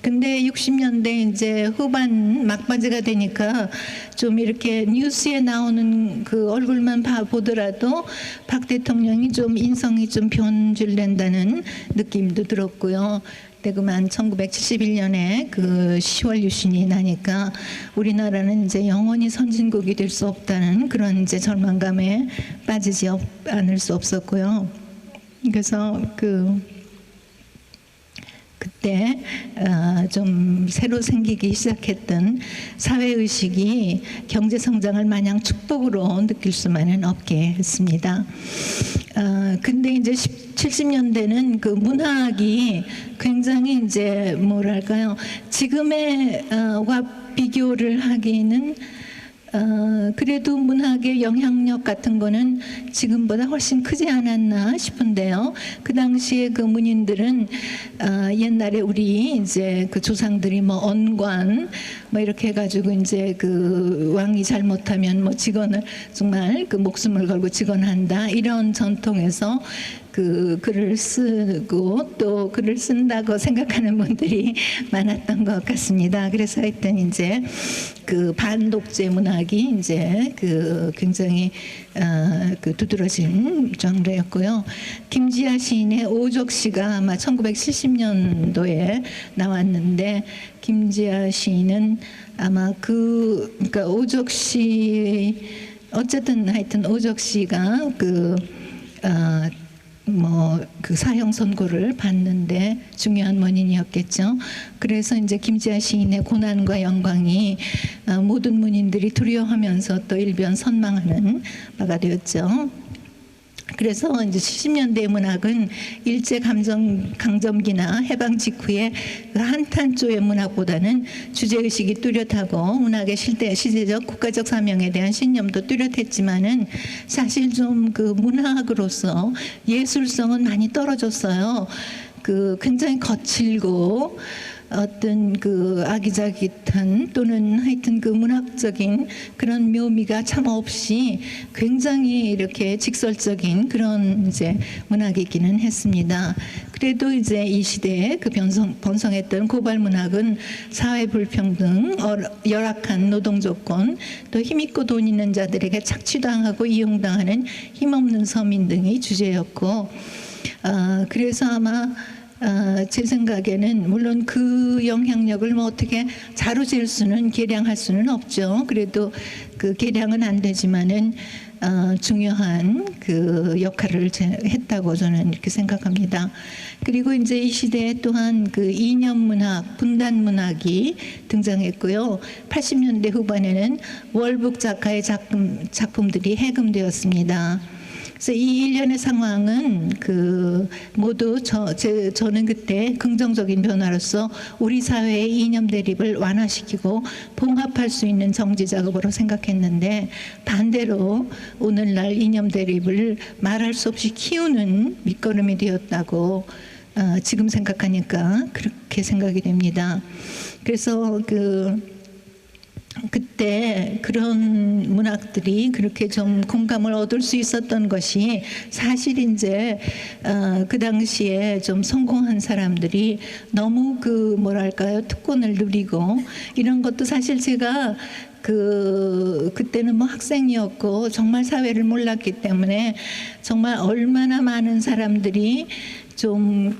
근데 60년대 이제 후반 막바지가 되니까 좀 이렇게 뉴스에 나오는 그 얼굴만 보더라도 박 대통령이 좀 인성이 좀 변질된다는 느낌도 들었고요. 그만 1971년에 그 10월 유신이 나니까 우리나라는 이제 영원히 선진국이 될 수 없다는 그런 이제 절망감에 빠지지 않을 수 없었고요. 그래서 그때 좀 새로 생기기 시작했던 사회의식이 경제 성장을 마냥 축복으로 느낄 수만은 없게 했습니다. 근데 이제 70년대는 그 문학이 굉장히 이제 뭐랄까요 지금과 비교를 하기는 그래도 문학의 영향력 같은 거는 지금보다 훨씬 크지 않았나 싶은데요. 그 당시에 그 문인들은 옛날에 우리 이제 그 조상들이 뭐 언관 뭐 이렇게 해가지고 이제 그 왕이 잘못하면 뭐 직언을 정말 그 목숨을 걸고 직언한다 이런 전통에서 그 글을 쓰고 또 글을 쓴다고 생각하는 분들이 많았던 것 같습니다. 그래서 하여튼 이제 그 반독재 문학이 이제 그 굉장히 그 두드러진 장르였고요. 김지아 시인의 오족시가 아마 1970년도에 나왔는데 김지아 시인은 아마 그러니까 오족시 어쨌든 하여튼 오족시가 그 사형 선고를 받는데 중요한 원인이었겠죠. 그래서 이제 김지아 시인의 고난과 영광이 모든 문인들이 두려워하면서 또 일변 선망하는 바가 되었죠. 그래서 이제 70년대 문학은 일제 강점기나 해방 직후에 그 한탄조의 문학보다는 주제의식이 뚜렷하고 문학의 시대적 국가적 사명에 대한 신념도 뚜렷했지만은 사실 좀 그 문학으로서 예술성은 많이 떨어졌어요. 그 굉장히 거칠고 어떤 그 아기자기한 또는 하여튼 그 문학적인 그런 묘미가 참 없이 굉장히 이렇게 직설적인 그런 이제 문학이기는 했습니다. 그래도 이제 이 시대에 그 번성했던 고발 문학은 사회 불평등, 열악한 노동 조건, 또 힘있고 돈 있는 자들에게 착취당하고 이용당하는 힘없는 서민 등이 주제였고, 그래서 아마 제 생각에는 물론 그 영향력을 뭐 어떻게 자로잴 수는 계량할 수는 없죠. 그래도 그 계량은 안 되지만은 중요한 그 역할을 했다고 저는 이렇게 생각합니다. 그리고 이제 이 시대에 또한 그 이념 문학, 분단 문학이 등장했고요. 80년대 후반에는 월북 작가의 작품들이 해금되었습니다. 그래서 이 일련의 상황은 그 모두 저는 그때 긍정적인 변화로서 우리 사회의 이념 대립을 완화시키고 봉합할 수 있는 정지 작업으로 생각했는데, 반대로 오늘날 이념 대립을 말할 수 없이 키우는 밑거름이 되었다고 지금 생각하니까 그렇게 생각이 됩니다. 그래서 그때 그런 문학들이 그렇게 좀 공감을 얻을 수 있었던 것이 사실 이제 그 당시에 좀 성공한 사람들이 너무 그 뭐랄까요, 특권을 누리고 이런 것도 사실 제가 그때는 뭐 학생이었고 정말 사회를 몰랐기 때문에 정말 얼마나 많은 사람들이 좀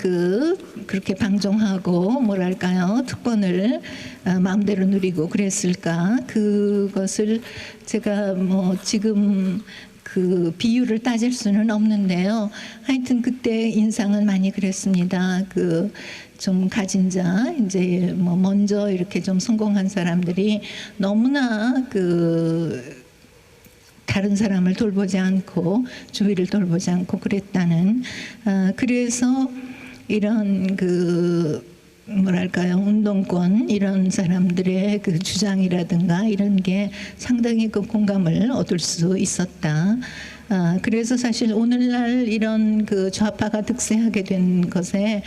그렇게 방종하고 뭐랄까요, 특권을 마음대로 누리고 그랬을까, 그것을 제가 뭐 지금 그 비율을 따질 수는 없는데요. 하여튼 그때 인상은 많이 그랬습니다. 좀 가진 자, 이제 뭐 먼저 이렇게 좀 성공한 사람들이 너무나 다른 사람을 돌보지 않고 주위를 돌보지 않고 그랬다는, 그래서 이런 뭐랄까요, 운동권 이런 사람들의 그 주장이라든가 이런 게 상당히 그 공감을 얻을 수 있었다. 그래서 사실 오늘날 이런 그 좌파가 득세하게 된 것에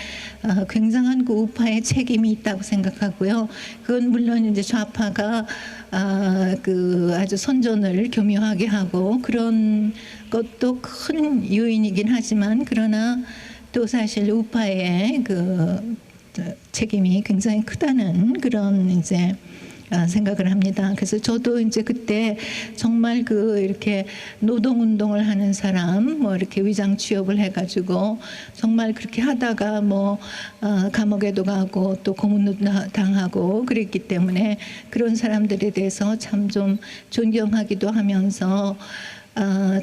굉장한 그 우파의 책임이 있다고 생각하고요. 그건 물론 이제 좌파가 아주 선전을 교묘하게 하고 그런 것도 큰 요인이긴 하지만, 그러나 또 사실 우파의 책임이 굉장히 크다는 그런 이제 생각을 합니다. 그래서 저도 이제 그때 정말 이렇게 노동운동을 하는 사람, 뭐 이렇게 위장 취업을 해가지고 정말 그렇게 하다가 뭐 감옥에도 가고 또 고문도 당하고 그랬기 때문에 그런 사람들에 대해서 참 좀 존경하기도 하면서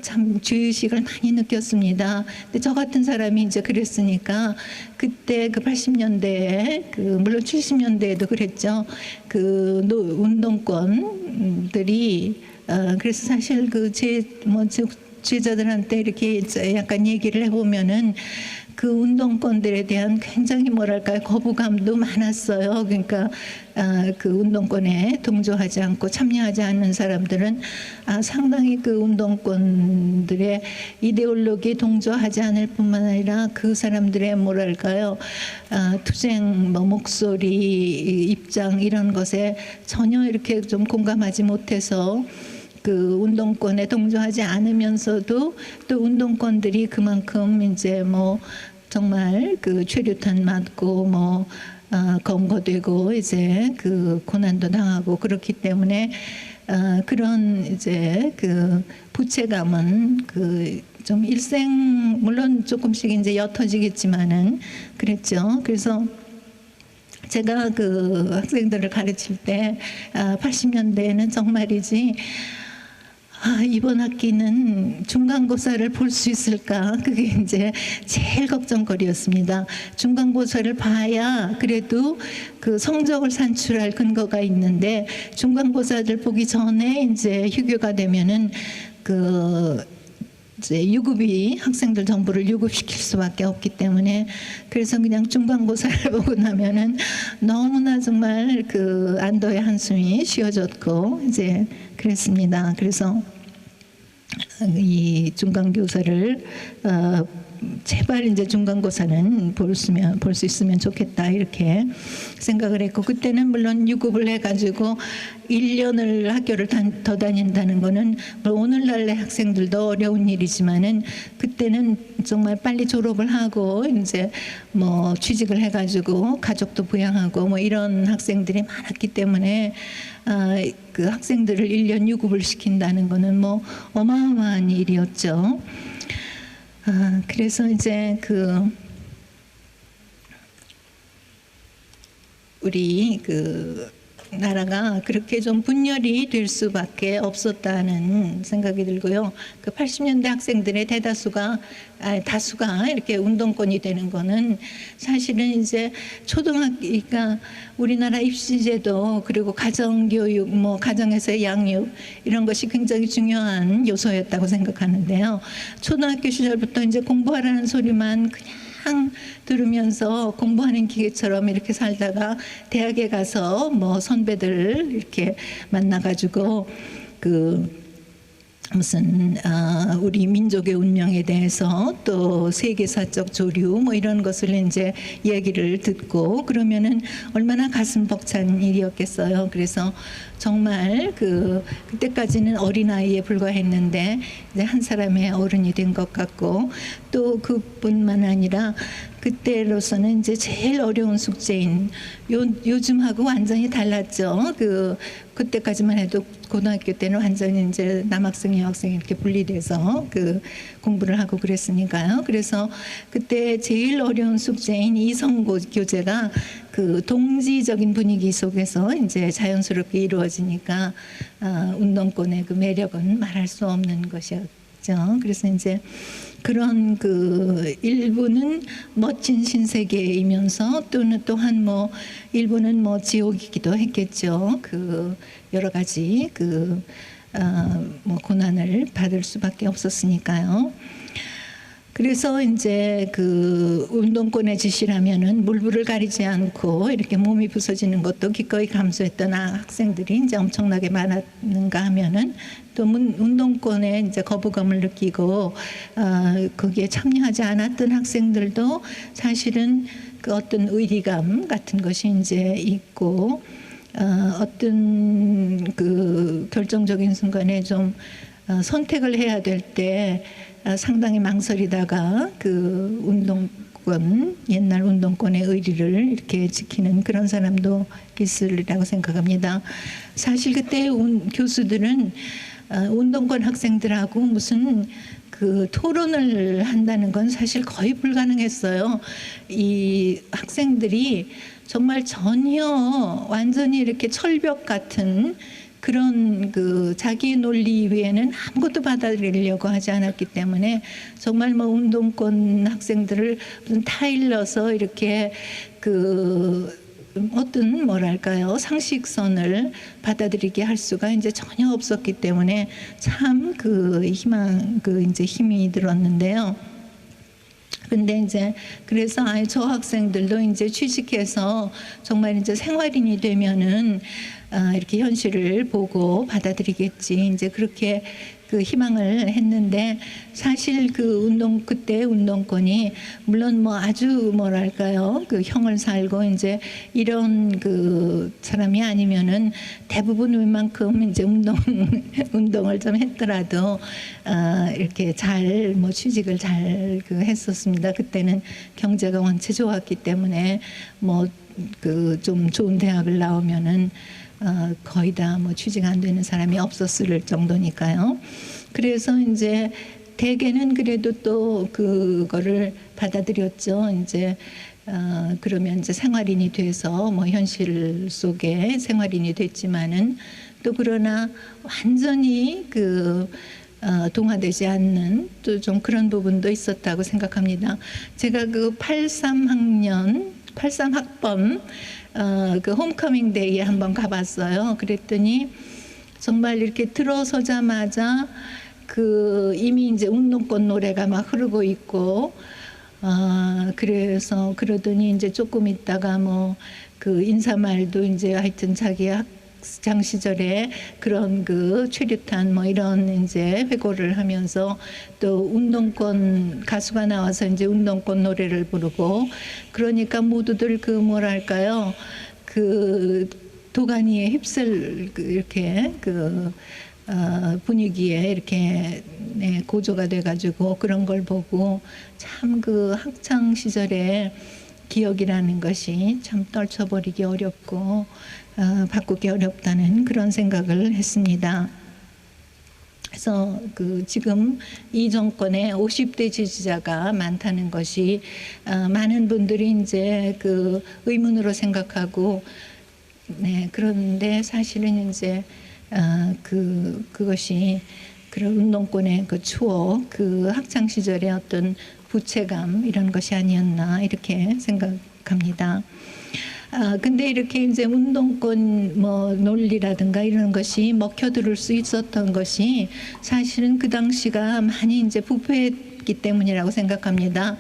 참 죄의식을 많이 느꼈습니다. 근데 저 같은 사람이 이제 그랬으니까 그때 80년대에 물론 70년대에도 그랬죠. 운동권들이 그래서 사실 제자들한테 이렇게 약간 얘기를 해보면은 그 운동권들에 대한 굉장히 뭐랄까요, 거부감도 많았어요. 그러니까 그 운동권에 동조하지 않고 참여하지 않는 사람들은 상당히 그 운동권들의 이데올로기에 동조하지 않을 뿐만 아니라 그 사람들의 뭐랄까요, 투쟁, 목소리, 입장 이런 것에 전혀 이렇게 좀 공감하지 못해서 그 운동권에 동조하지 않으면서도 또 운동권들이 그만큼 이제 뭐 정말 최루탄 맞고 뭐 검거되고 이제 고난도 당하고 그렇기 때문에 그런 이제 부채감은 좀 일생 물론 조금씩 이제 옅어지겠지만은 그랬죠. 그래서 제가 학생들을 가르칠 때 80년대에는 정말이지 이번 학기는 중간고사를 볼 수 있을까? 그게 이제 제일 걱정거리였습니다. 중간고사를 봐야 그래도 그 성적을 산출할 근거가 있는데 중간고사를 보기 전에 이제 휴교가 되면은 이제 유급이 학생들 전부를 유급시킬 수밖에 없기 때문에 그래서 그냥 중간고사를 보고 나면은 너무나 정말 그 안도의 한숨이 쉬어졌고 이제 그랬습니다. 그래서 이 중간고사를 제발 이제 중간고사는 볼 수 있으면 좋겠다 이렇게 생각을 했고 그때는 물론 유급을 해가지고 1년을 학교를 더 다닌다는 거는 오늘날의 학생들도 어려운 일이지만은 그때는 정말 빨리 졸업을 하고 이제 뭐 취직을 해가지고 가족도 부양하고 뭐 이런 학생들이 많았기 때문에 그 학생들을 1년 유급을 시킨다는 거는 뭐 어마어마한 일이었죠. 그래서 이제 우리 나라가 그렇게 좀 분열이 될 수밖에 없었다는 생각이 들고요. 80년대 학생들의 다수가 이렇게 운동권이 되는 거는 사실은 이제 그러니까 우리나라 입시제도 그리고 가정교육, 뭐 가정에서의 양육 이런 것이 굉장히 중요한 요소였다고 생각하는데요. 초등학교 시절부터 이제 공부하라는 소리만 그냥 들으면서 공부하는 기계처럼 이렇게 살다가 대학에 가서 뭐 선배들 이렇게 만나가지고 무슨 우리 민족의 운명에 대해서 또 세계사적 조류 뭐 이런 것을 이제 얘기를 듣고 그러면은 얼마나 가슴 벅찬 일이었겠어요. 그래서 정말 그때까지는 어린아이에 불과했는데 이제 한 사람의 어른이 된 것 같고 또 그뿐만 아니라 그때로서는 이제 제일 어려운 숙제인 요즘하고 완전히 달랐죠. 그때까지만 해도 고등학교 때는 완전히 이제 남학생 여학생 이렇게 분리돼서 공부를 하고 그랬으니까요. 그래서 그때 제일 어려운 숙제인 이성 교제가 동지적인 분위기 속에서 이제 자연스럽게 이루어지니까 운동권의 매력은 말할 수 없는 것이었죠. 그래서 이제 그런 일부는 멋진 신세계이면서 또한 뭐 일부는 뭐 지옥이기도 했겠죠. 여러 가지 뭐 고난을 받을 수밖에 없었으니까요. 그래서 이제 운동권의 짓이라면은 물불을 가리지 않고 이렇게 몸이 부서지는 것도 기꺼이 감수했던 학생들이 이제 엄청나게 많았는가 하면은 또 운동권에 이제 거부감을 느끼고 거기에 참여하지 않았던 학생들도 사실은 어떤 의리감 같은 것이 이제 있고 어떤 결정적인 순간에 좀 선택을 해야 될 때 상당히 망설이다가 옛날 운동권의 의리를 이렇게 지키는 그런 사람도 있으리라고 생각합니다. 사실 그때 교수들은 운동권 학생들하고 무슨 토론을 한다는 건 사실 거의 불가능했어요. 이 학생들이 정말 전혀 완전히 이렇게 철벽 같은 그런 자기 논리 외에는 아무것도 받아들이려고 하지 않았기 때문에 정말 뭐 운동권 학생들을 무슨 타일러서 이렇게 어떤 뭐랄까요 상식선을 받아들이게 할 수가 이제 전혀 없었기 때문에 참 이제 힘이 들었는데요. 근데 이제 그래서 저 학생들도 이제 취직해서 정말 이제 생활인이 되면은 이렇게 현실을 보고 받아들이겠지. 이제 그렇게 희망을 했는데 사실 그때 운동권이 물론 뭐 아주 뭐랄까요 형을 살고 이제 이런 사람이 아니면은 대부분 웬만큼 이제 운동을 좀 했더라도 이렇게 잘 뭐 취직을 잘 했었습니다. 그때는 경제가 원체 좋았기 때문에 뭐 좀 좋은 대학을 나오면은 거의 다 뭐 취직 안 되는 사람이 없었을 정도니까요. 그래서 이제 대개는 그래도 또 그거를 받아들였죠. 이제 그러면 이제 생활인이 돼서 뭐 현실 속에 생활인이 됐지만은 또 그러나 완전히 동화되지 않는 또 좀 그런 부분도 있었다고 생각합니다. 제가 83학번 홈커밍 데이에 한번 가봤어요. 그랬더니 정말 이렇게 들어서자마자 이미 이제 운동권 노래가 막 흐르고 있고, 그래서 그러더니 이제 조금 있다가 인사말도 이제 하여튼 자기 학창 시절에 그런 최루탄 이런 이제 회고를 하면서 또 운동권 가수가 나와서 이제 운동권 노래를 부르고, 그러니까 모두들 뭐랄까요, 도가니에 휩쓸 이렇게 분위기에 이렇게 고조가 돼가지고 그런 걸 보고 참 학창 시절의 기억이라는 것이 참 떨쳐버리기 어렵고 바꾸기 어렵다는 그런 생각을 했습니다. 그래서 지금 이 정권에 50대 지지자가 많다는 것이 많은 분들이 이제 의문으로 생각하고, 그런데 사실은 이제 그것이 그런 운동권의 추억, 학창 시절의 어떤 부채감 이런 것이 아니었나 이렇게 생각합니다. 근데 이렇게 이제 운동권 논리라든가 이런 것이 먹혀들을 수 있었던 것이 사실은 그 당시가 많이 이제 부패했기 때문이라고 생각합니다.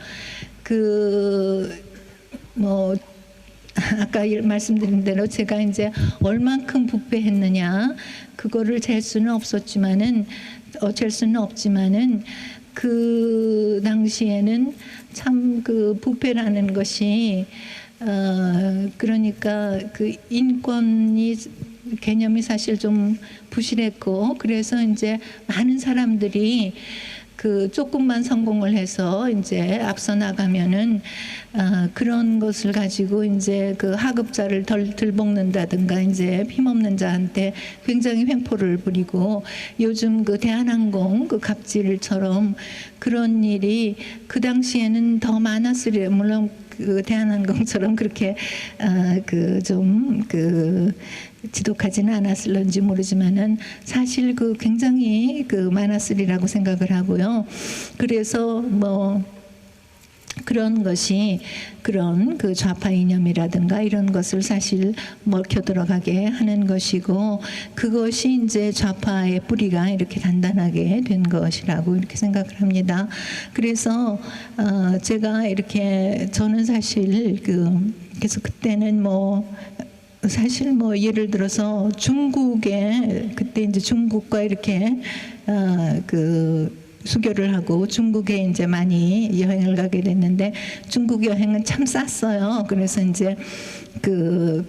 아까 말씀드린 대로 제가 이제 얼만큼 부패했느냐 그거를 잴 수는 없지만은 그 당시에는 참 부패라는 것이 그러니까 인권이 개념이 사실 좀 부실했고, 그래서 이제 많은 사람들이 조금만 성공을 해서 이제 앞서 나가면은 그런 것을 가지고 이제 하급자를 덜 들볶는다든가 이제 힘없는 자한테 굉장히 횡포를 부리고, 요즘 대한항공 갑질처럼 그런 일이 그 당시에는 더 많았으려, 물론 대한항공처럼 그렇게 지독하지는 않았을런지 모르지만은 사실 굉장히 많았으리라고 생각을 하고요. 그래서 그런 것이 그런 좌파 이념이라든가 이런 것을 사실 먹혀 들어가게 하는 것이고, 그것이 이제 좌파의 뿌리가 이렇게 단단하게 된 것이라고 이렇게 생각을 합니다. 그래서 제가 이렇게 저는 사실 그래서 그때는 사실 예를 들어서 중국에 그때 이제 중국과 이렇게 수교를 하고 중국에 이제 많이 여행을 가게 됐는데, 중국 여행은 참 쌌어요. 그래서 이제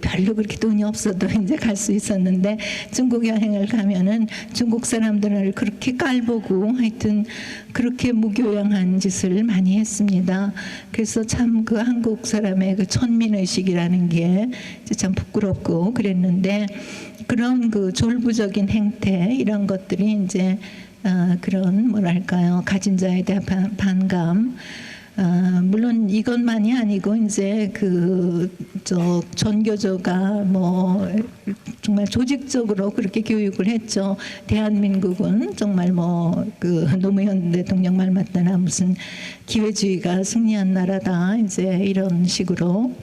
별로 그렇게 돈이 없어도 이제 갈 수 있었는데, 중국 여행을 가면은 중국 사람들을 그렇게 깔보고 하여튼 그렇게 무교양한 짓을 많이 했습니다. 그래서 참 한국 사람의 천민의식이라는 게 참 부끄럽고 그랬는데, 그런 졸부적인 행태 이런 것들이 이제 그런 뭐랄까요, 가진 자에 대한 반감, 물론 이것만이 아니고 이제 전교조가 정말 조직적으로 그렇게 교육을 했죠. 대한민국은 정말 노무현 대통령 말 맞다나 무슨 기회주의가 승리한 나라다 이제 이런 식으로.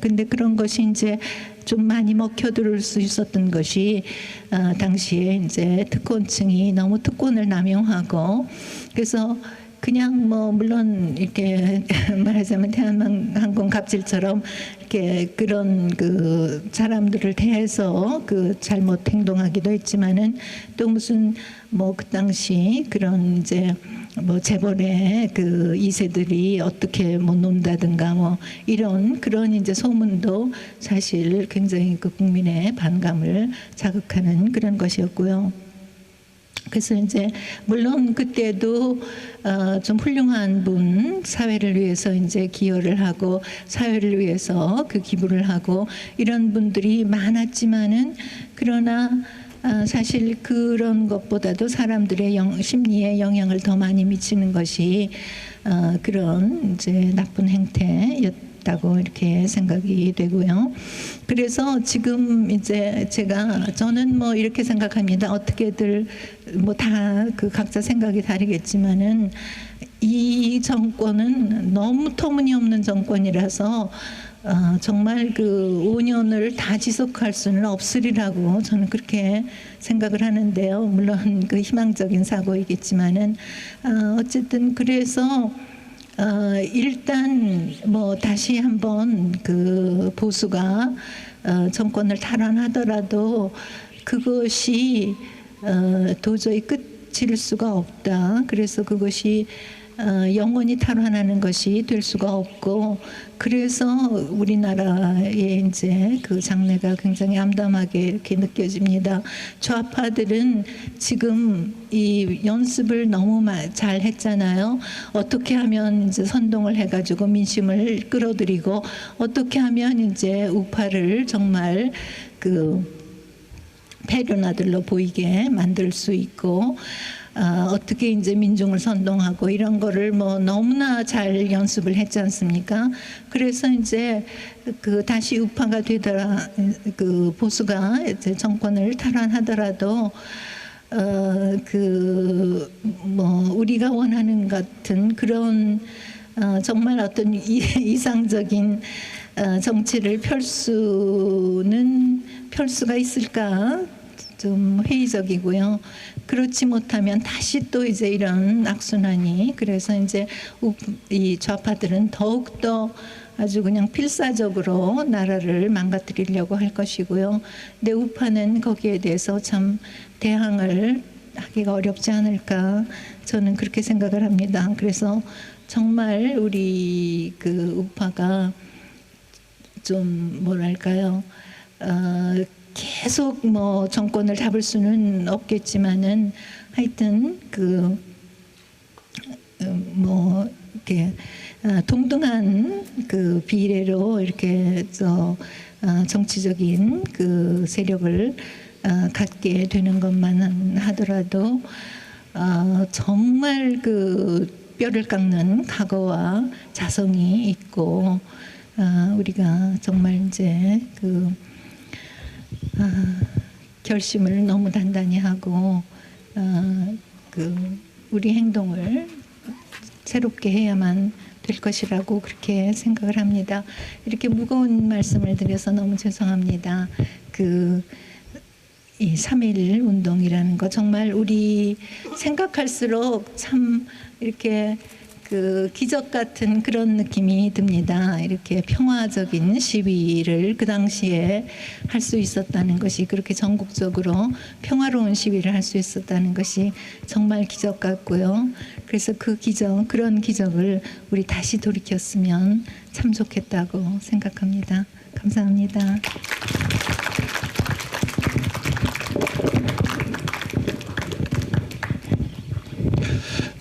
근데 그런 것이 이제 좀 많이 먹혀들을 수 있었던 것이 당시에 이제 특권층이 너무 특권을 남용하고, 그래서 그냥 물론 이렇게 말하자면 대한항공 갑질처럼 이렇게 그런 사람들을 대해서 잘못 행동하기도 했지만은, 또 무슨 그 당시 그런 이제 재벌의 2세들이 어떻게 논다든가 이런 그런 이제 소문도 사실 굉장히 국민의 반감을 자극하는 그런 것이었고요. 그래서 이제 물론 그때도 좀 훌륭한 분, 사회를 위해서 이제 기여를 하고 사회를 위해서 기부를 하고 이런 분들이 많았지만은, 그러나 사실 그런 것보다도 사람들의 심리에 영향을 더 많이 미치는 것이 그런 이제 나쁜 행태였던 있다고 이렇게 생각이 되고요. 그래서 지금 이제 저는 뭐 이렇게 생각합니다. 어떻게들 뭐 다 그 각자 생각이 다르겠지만은 이 정권은 너무 터무니없는 정권이라서 정말 그 5년을 다 지속할 수는 없으리라고 저는 그렇게 생각을 하는데요. 물론 그 희망적인 사고이겠지만은 어쨌든 그래서 일단 뭐 다시 한번 그 보수가 정권을 탈환하더라도 그것이 도저히 끝일 수가 없다. 그래서 그것이 영원히 탈환하는 것이 될 수가 없고, 그래서 우리나라의 이제 그 장래가 굉장히 암담하게 이렇게 느껴집니다. 좌파들은 지금 이 연습을 너무 잘 했잖아요. 어떻게 하면 이제 선동을 해가지고 민심을 끌어들이고, 어떻게 하면 이제 우파를 정말 그 패륜아들로 보이게 만들 수 있고, 어떻게 이제 민중을 선동하고 이런 거를 뭐 너무나 잘 연습을 했지 않습니까? 그래서 이제 그 다시 우파가 되더라, 그 보수가 이제 정권을 탈환하더라도 그 뭐 우리가 원하는 같은 그런 정말 어떤 이상적인 정치를 펼 수가 있을까? 좀 회의적이고요. 그렇지 못하면 다시 또 이제 이런 악순환이, 그래서 이제 이 좌파들은 더욱더 아주 그냥 필사적으로 나라를 망가뜨리려고 할 것이고요. 근데 우파는 거기에 대해서 참 대항을 하기가 어렵지 않을까, 저는 그렇게 생각을 합니다. 그래서 정말 우리 그 우파가 좀 뭐랄까요, 계속 뭐 정권을 잡을 수는 없겠지만은 하여튼 그 뭐 이렇게 동등한 그 비례로 이렇게 정치적인 그 세력을 갖게 되는 것만 하더라도 정말 그 뼈를 깎는 각오와 자성이 있고, 우리가 정말 이제 그 결심을 너무 단단히 하고 그 우리 행동을 새롭게 해야만 될 것이라고 그렇게 생각을 합니다. 이렇게 무거운 말씀을 드려서 너무 죄송합니다. 이 3.1 운동이라는 거 정말 우리 생각할수록 참 이렇게 그 기적 같은 그런 느낌이 듭니다. 이렇게 평화적인 시위를 그 당시에 할 수 있었다는 것이, 그렇게 전국적으로 평화로운 시위를 할 수 있었다는 것이 정말 기적 같고요. 그래서 그런 기적을 우리 다시 돌이켰으면 참 좋겠다고 생각합니다. 감사합니다.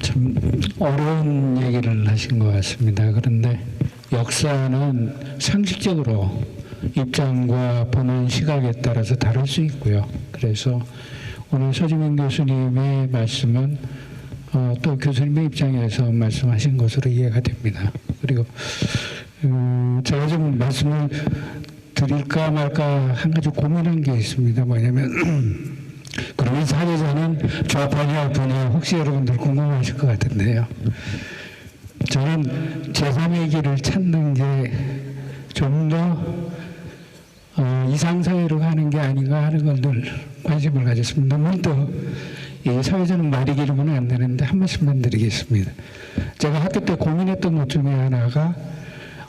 참 어려운 얘기를 하신 것 같습니다. 그런데 역사는 상식적으로 입장과 보는 시각에 따라서 다를 수 있고요. 그래서 오늘 서지민 교수님의 말씀은 또 교수님의 입장에서 말씀하신 것으로 이해가 됩니다. 그리고 제가 좀 말씀을 드릴까 말까 한 가지 고민한 게 있습니다. 뭐냐면 그러면 사회자는 좌파냐 우파냐 혹시 여러분들 궁금하실 것 같은데요. 저는 제3의 길을 찾는 게 좀 더 이상사회로 가는 게 아닌가 하는 걸 늘 관심을 가졌습니다. 문득 이 사회자는 말이 길으면 안 되는데 한 말씀만 드리겠습니다. 제가 학교 때 고민했던 것 중에 하나가,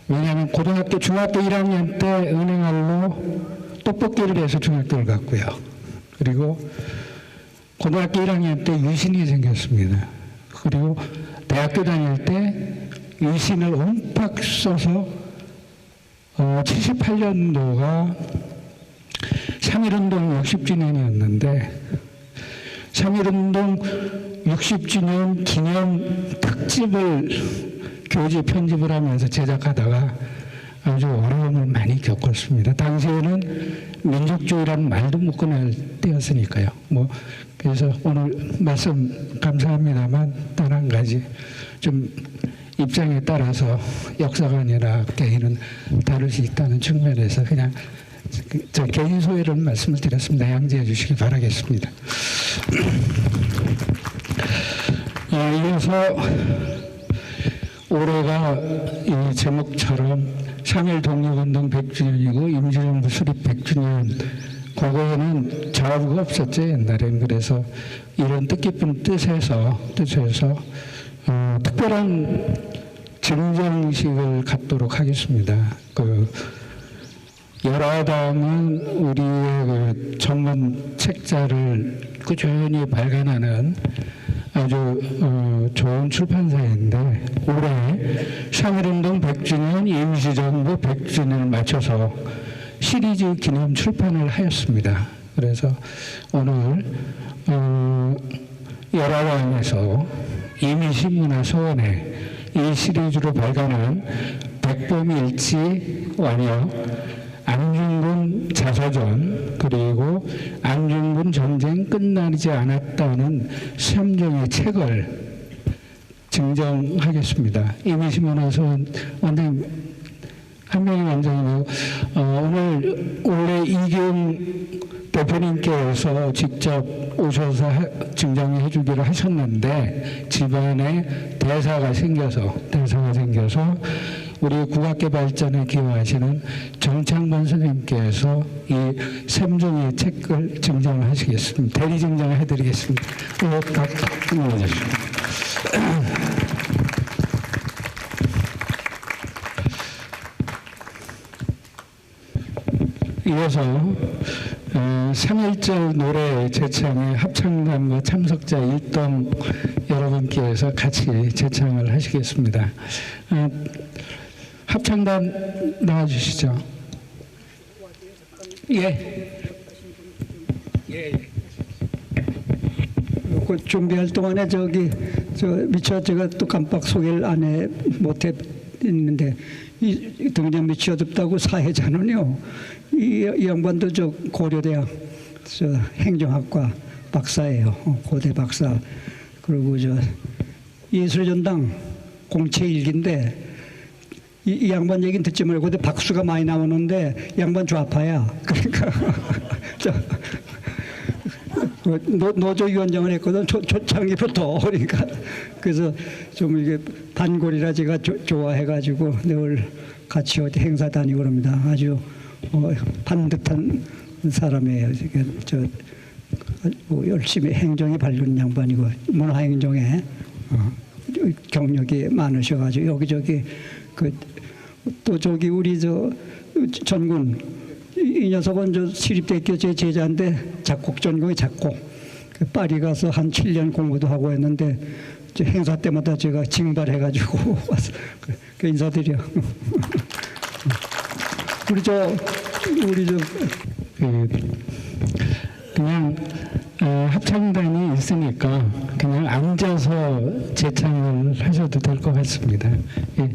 왜냐하면 고등학교 중학교 1학년 때 은행알로 떡볶이를 해서 중학교를 갔고요. 그리고 고등학교 1학년 때 유신이 생겼습니다. 그리고 대학교 다닐 때 유신을 옴팍 써서 78년도가 3.1운동 60주년이었는데 3.1운동 60주년 기념 특집을 교재 편집을 하면서 제작하다가 아주 어려움을 많이 겪었습니다. 당시에는 민족주의라는 말도 못 꺼낼 때였으니까요. 그래서 오늘 말씀 감사합니다만 단 한 가지 좀 입장에 따라서 역사관이나 개인은 다를 수 있다는 측면에서 그냥 저 개인 소회를 말씀을 드렸습니다. 양지해 주시기 바라겠습니다. 이어서 올해가 이 제목처럼 3.1 독립운동 100주년이고 임시정부 수립 100주년. 과거에는 자부가 없었죠, 옛날엔. 그래서 이런 뜻깊은 뜻에서 특별한 증정식을 갖도록 하겠습니다. 여라당은 우리의 그 전문 책자를 꾸준히 발간하는 아주 좋은 출판사인데 올해 3.1운동 100주년 임시정부 100주년을 맞춰서 시리즈 기념 출판을 하였습니다. 그래서 오늘 여라당에서 이미신문화소원에 이 시리즈로 발간한 백범일치 완여, 안중근 자서전, 그리고 안중근 전쟁 끝나지 않았다는 3종의 책을 증정하겠습니다. 이미신문화소원 원장님, 한 명이 원장이고 원래 이경 대표님께서 직접 오셔서 증정해 주기로 하셨는데 집안에 대사가 생겨서 우리 국악계 발전에 기여하시는 정창범 선생님께서 이 3종의 책을 증정하시겠습니다. 대리 증정을 해드리겠습니다. 각 눌러주시죠. 이어서 3.1절 노래 제창에 합창단과 참석자 일동 여러분께서 같이 제창을 하시겠습니다. 합창단 나와주시죠. 예. 그 준비할 동안에 미처 제가 또 깜빡 소개를 못했는데 이 등장 미치어 덥다고 사회자는요. 이 양반도 고려대학 행정학과 박사예요. 고대 박사. 그리고 예술전당 공채 일기인데 이 양반 얘기는 듣지 말고 근데 박수가 많이 나오는데 양반 좌파야. 그러니까 노조위원장을 했거든. 초창기부터. 그러니까 그래서 좀 이게 단골이라 제가 좋아해가지고 늘 같이 어디 행사 다니고 그럽니다. 아주 반듯한 사람이에요. 열심히 행정에 밝은 양반이고 문화행정에 경력이 많으셔가지고 여기저기 또 우리 전군 이 녀석은 시립대학교 제 제자인데 작곡 전공이 작곡. 파리 가서 한 7년 공부도 하고 했는데 행사 때마다 제가 징발해가지고 와서 인사드려. 그냥 합창단이 있으니까 그냥 앉아서 제창을 하셔도 될 것 같습니다. 예,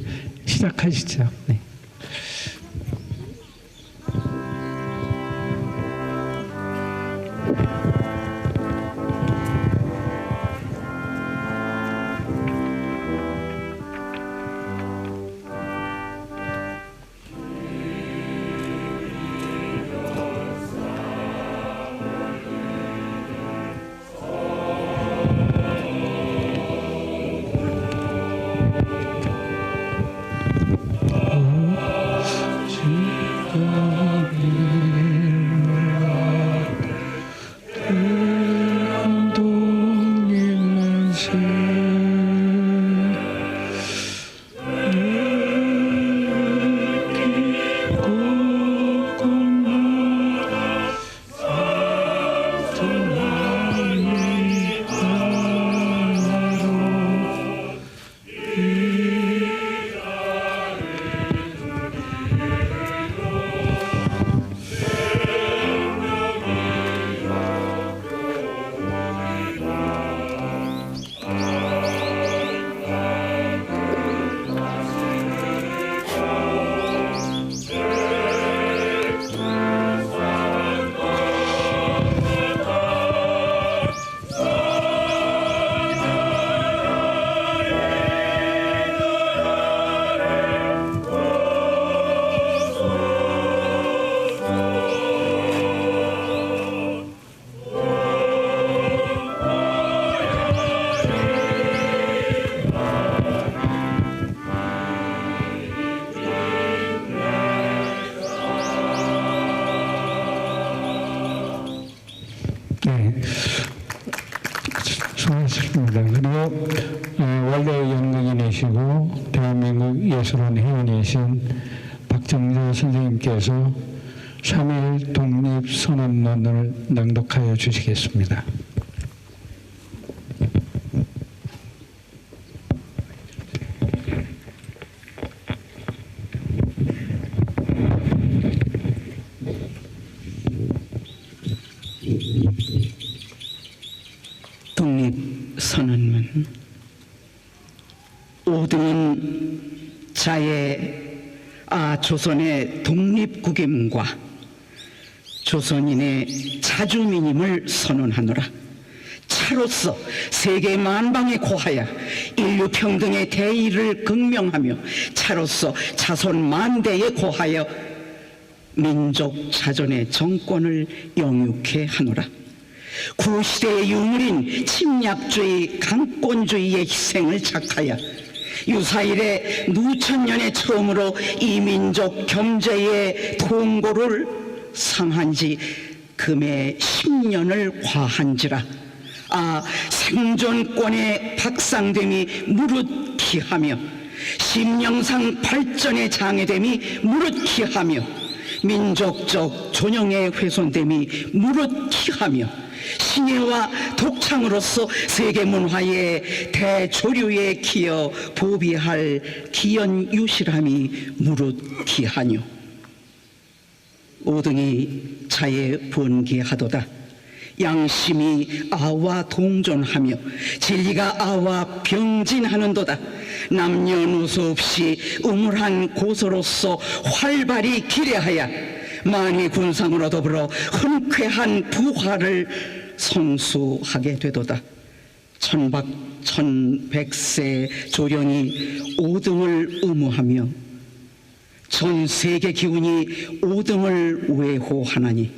시작하시죠. 네. 원래 연극인이시고 대한민국 예술원 회원이신 박정자 선생님께서 3.1 독립선언문을 낭독하여 주시겠습니다. 독립선언문. 5등은 자의 조선의 독립국임과 조선인의 자주민임을 선언하노라. 차로서 세계 만방에 고하여 인류 평등의 대의를 극명하며 차로서 자손 만대에 고하여 민족 자존의 정권을 영육해 하노라. 구시대의 유물인 침략주의, 강권주의의 희생을 착하여 유사일에 누천년에 처음으로 이 민족 경제의 통고를 상한 지 금의 10년을 과한지라. 생존권의 박상됨이 무릇기하며 심령상 발전의 장애됨이 무릇기하며 민족적 존영의 훼손됨이 무릇기하며 신예와 독창으로서 세계문화의 대조류에 기여 보비할 기연유실함이 무릇기하뇨. 5등이 자에 번기하도다. 양심이 아와 동존하며 진리가 아와 병진하는도다. 남녀노소 없이 우물한 고소로서 활발히 기례하여 만위 군상으로 더불어 흔쾌한 부활을 성수하게 되도다. 천백세 조령이 5등을 의무하며 전 세계 기운이 5등을 외호하나니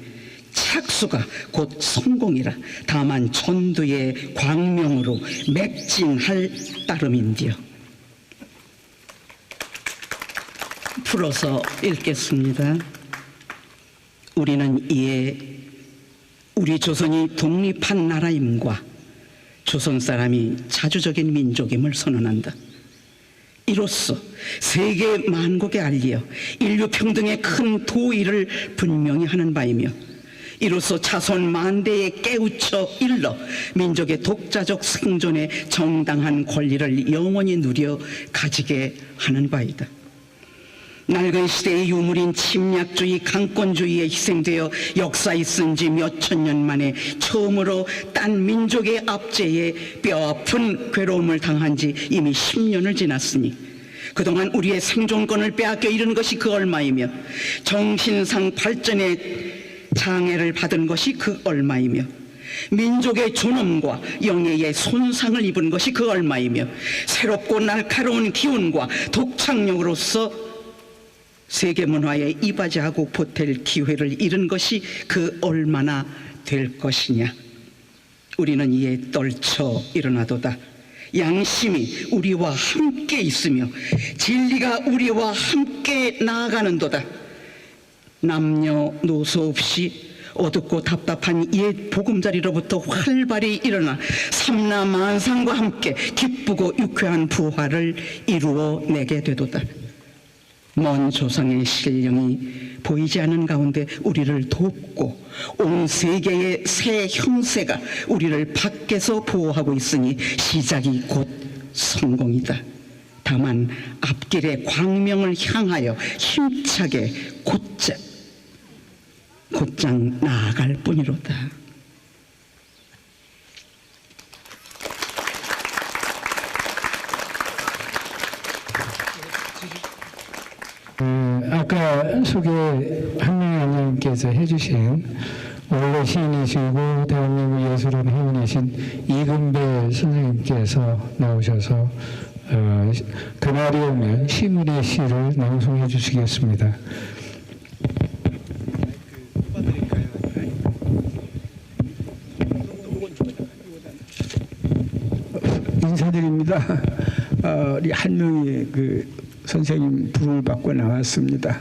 착수가 곧 성공이라. 다만 전두의 광명으로 맥진할 따름인디요. 풀어서 읽겠습니다. 우리는 이에 우리 조선이 독립한 나라임과 조선 사람이 자주적인 민족임을 선언한다. 이로써 세계 만국에 알리어 인류 평등의 큰 도의를 분명히 하는 바이며 이로써 자손 만대에 깨우쳐 일러 민족의 독자적 생존의 정당한 권리를 영원히 누려 가지게 하는 바이다. 낡은 시대의 유물인 침략주의, 강권주의에 희생되어 역사에 쓴 지 몇천 년 만에 처음으로 딴 민족의 압제에 뼈아픈 괴로움을 당한 지 이미 10년을 지났으니 그동안 우리의 생존권을 빼앗겨 잃은 것이 그 얼마이며 정신상 발전의 장애를 받은 것이 그 얼마이며 민족의 존엄과 영예의 손상을 입은 것이 그 얼마이며 새롭고 날카로운 기운과 독창력으로서 세계문화에 이바지하고 보탤 기회를 잃은 것이 그 얼마나 될 것이냐. 우리는 이에 떨쳐 일어나도다. 양심이 우리와 함께 있으며 진리가 우리와 함께 나아가는도다. 남녀노소 없이 어둡고 답답한 옛 보금자리로부터 활발히 일어나 삼라만상과 함께 기쁘고 유쾌한 부활을 이루어내게 되도다. 먼 조상의 신령이 보이지 않는 가운데 우리를 돕고 온 세계의 새 형세가 우리를 밖에서 보호하고 있으니 시작이 곧 성공이다. 다만 앞길의 광명을 향하여 힘차게 곧장 나아갈 뿐이로다. 아까 소개 한명현님께서 해주신 원래 시인이시고 대한민국 예술원 회원이신 이금배 선생님께서 나오셔서 그날이 오면 시문의 시를 낭송해 주시겠습니다. 인사드립니다. 우리 한명희 선생님 부름을 받고 나왔습니다.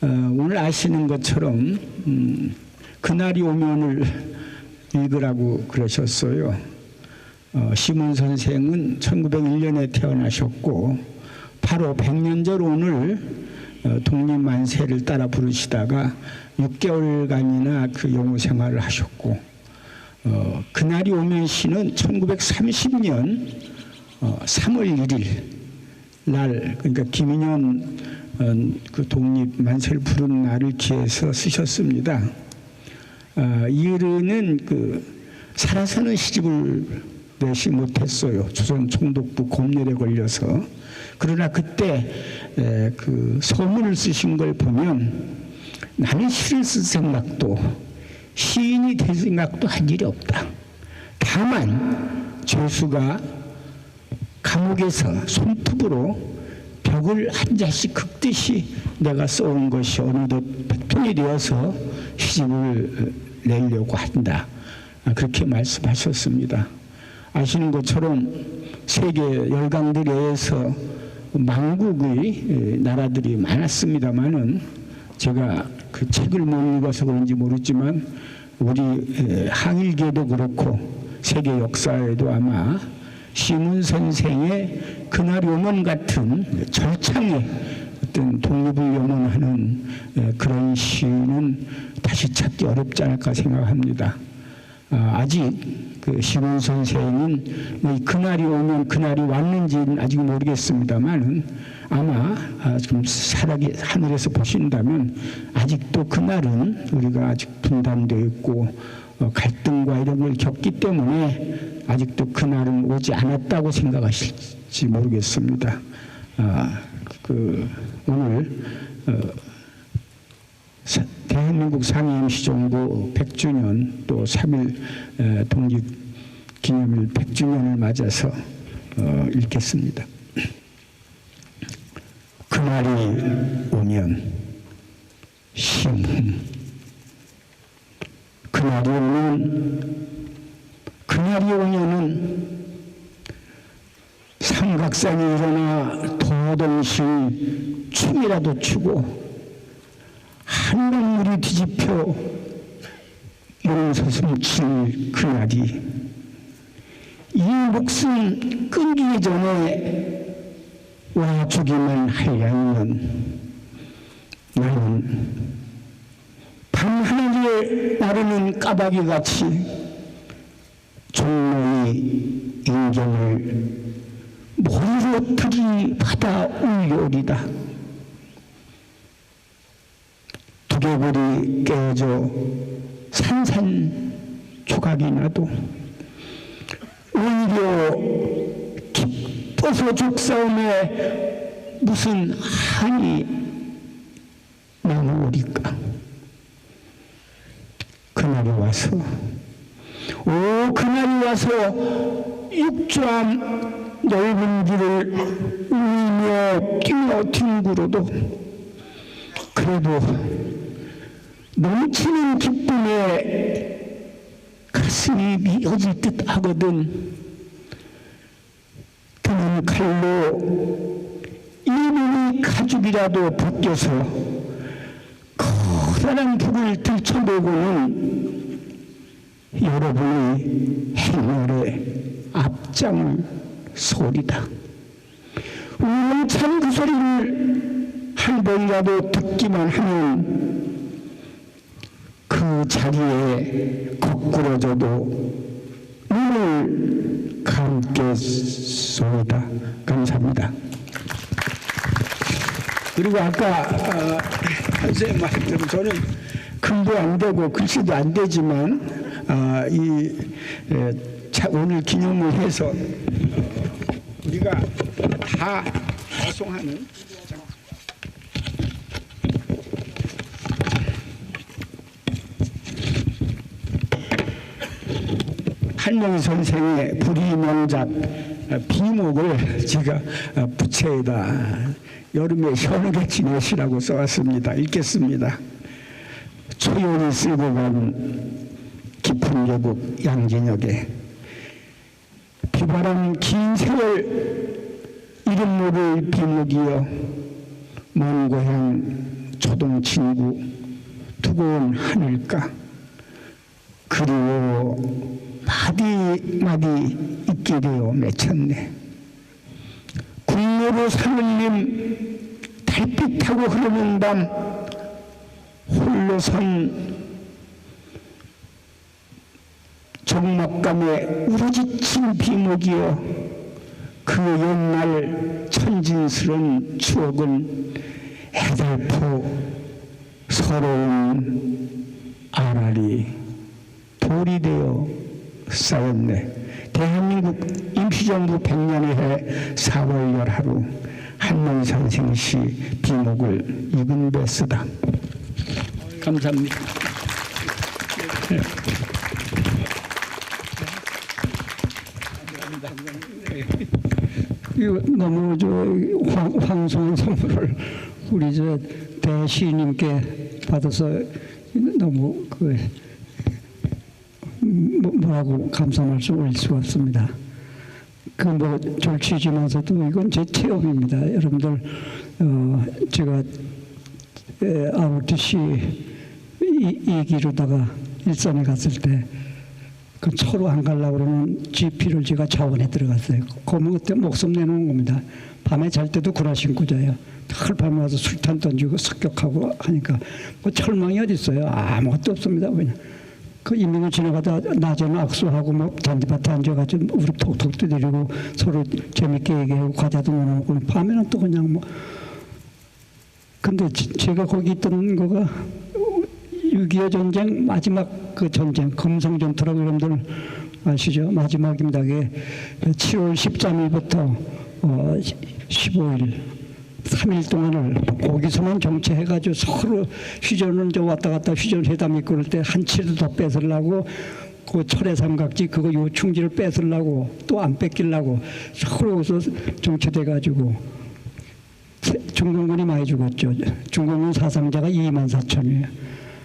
오늘 아시는 것처럼 그날이 오면을 읽으라고 그러셨어요. 시문 선생은 1901년에 태어나셨고 바로 100년절 오늘 독립만세를 따라 부르시다가 6개월간이나 그 영호 생활을 하셨고 그날이 오면 시는 1930년 3월 1일 날 그러니까 김인현 그 독립만세를 부른 날을 기해서 쓰셨습니다. 이 글은 그 살아서는 시집을 내지 못했어요. 조선 총독부 검열에 걸려서. 그러나 그때 그 소문을 쓰신 걸 보면 나는 시를 쓸 생각도 시인이 될 생각도 한 일이 없다. 다만 죄수가 감옥에서 손톱으로 벽을 한 자씩 긁듯이 내가 써온 것이 어느덧 백통이 되어서 시집을 내려고 한다. 그렇게 말씀하셨습니다. 아시는 것처럼 세계 열강들에서 망국의 나라들이 많았습니다만은 제가 그 책을 못 읽어서 그런지 모르지만 우리 항일계도 그렇고 세계 역사에도 아마 시문 선생의 그날이 오면 같은 절창의 어떤 독립을 염원하는 그런 시는 다시 찾기 어렵지 않을까 생각합니다. 아직 그 시문 선생은 뭐 그날이 오면 그날이 왔는지는 아직 모르겠습니다만은 아마 좀 살아계 하늘에서 보신다면 아직도 그날은 우리가 아직 분단되어 있고 갈등과 이런 걸 겪기 때문에 아직도 그날은 오지 않았다고 생각하실지 모르겠습니다. 오늘 대한민국 상임시정부 100주년 또 3.1 독립기념일 100주년을 맞아서 읽겠습니다. 그날이 오면 심훈 그날이 오면은 삼각산이 일어나 도동실 춤이라도 추고 한강물이 뒤집혀 용서슴 칠 그날이 이 목숨 끊기기 전에 와주기만 하려면 나는 밤하늘에 나르는 까마귀같이 종로의 인경을 머리로 들이받아 울려오리다. 두개골이 깨져 산산조각이 나도 오히려 기뻐서 죽사움에 무슨 한이 나누오리까. 그날이 와서 그날이 와서 육조암 넓은 길을 울며 뛰어 뒹굴어도 그래도 넘치는 기쁨에 가슴이 미어질 듯 하거든. 드는 칼로 이놈의 가죽이라도 벗겨서 커다란 불을 들춰내고는 여러분의 행렬에 앞장을 서리다. 우렁찬 그 소리를 한 번이라도 듣기만 하면 그 자리에 거꾸러져도 눈을 감겠소이다. 감사합니다. 그리고 아까 선생님 말대로 저는 글도 안 되고 글씨도 안 되지만 오늘 기념을 해서 우리가 다 발송하는 한명희 선생의 불이명작 비목을 제가 부채에다 여름에 현혹에 지내시라고 써왔습니다. 읽겠습니다. 초연히 쓸고 간 깊은 계곡 양진역에 비바람 긴 세월 이름 모를 비목이여 먼 고향 초동 친구 두고 온 하늘가 그리워 마디마디 있게 붉게 되어 맺혔네. 국로로 산울림 달빛하고 흐르는 밤 홀로 선 적막감에 우러지친 비목이여 그 옛날 천진스런 추억은 애달포 서러운 아라리 돌이 되어 쌓였네. 대한민국 임시정부 100년의 해 4월 열 하루 한명상생시 비목을 익은 배 쓰다. 감사합니다. 이거 너무 황송한 선물을 우리 대시인님께 받아서 너무 뭐라고 감사 말씀 올릴 수가 없습니다. 졸지지만서도 이건 제 체험입니다. 여러분들 제가 ROTC 이기로다가 일선에 갔을 때 그 서로 안 가려고 그러는 GP를 제가 자원에 들어갔어요. 그러면 그때 목숨 내놓은 겁니다. 밤에 잘 때도 구라 신고 자요. 철밤에 와서 술탄 던지고 습격하고 하니까 뭐 철망이 어디 있어요? 아무것도 없습니다. 그냥 그 인명을 지나가다 낮에는 악수하고 뭐 잔디밭에 앉아가지고 무릎 톡톡 두드리고 서로 재밌게 얘기하고 과자도 나누고 밤에는 또 그냥 뭐. 근데 제가 거기 있던 거가 6.25 전쟁 마지막 그 전쟁 금성전투라고 여러분들 아시죠? 마지막입니다. 그게 7월 13일부터 15일 3일 동안을 거기서만 정치해가지고 서로 휴전은 왔다 갔다 휴전 회담 있고 그럴 때 한 치를 더 뺏으려고 그 철의 삼각지 그거 요충지를 뺏으려고 또 안 뺏기려고 서로서 정치돼가지고 중공군이 많이 죽었죠. 중공군 사상자가 24,000이에요.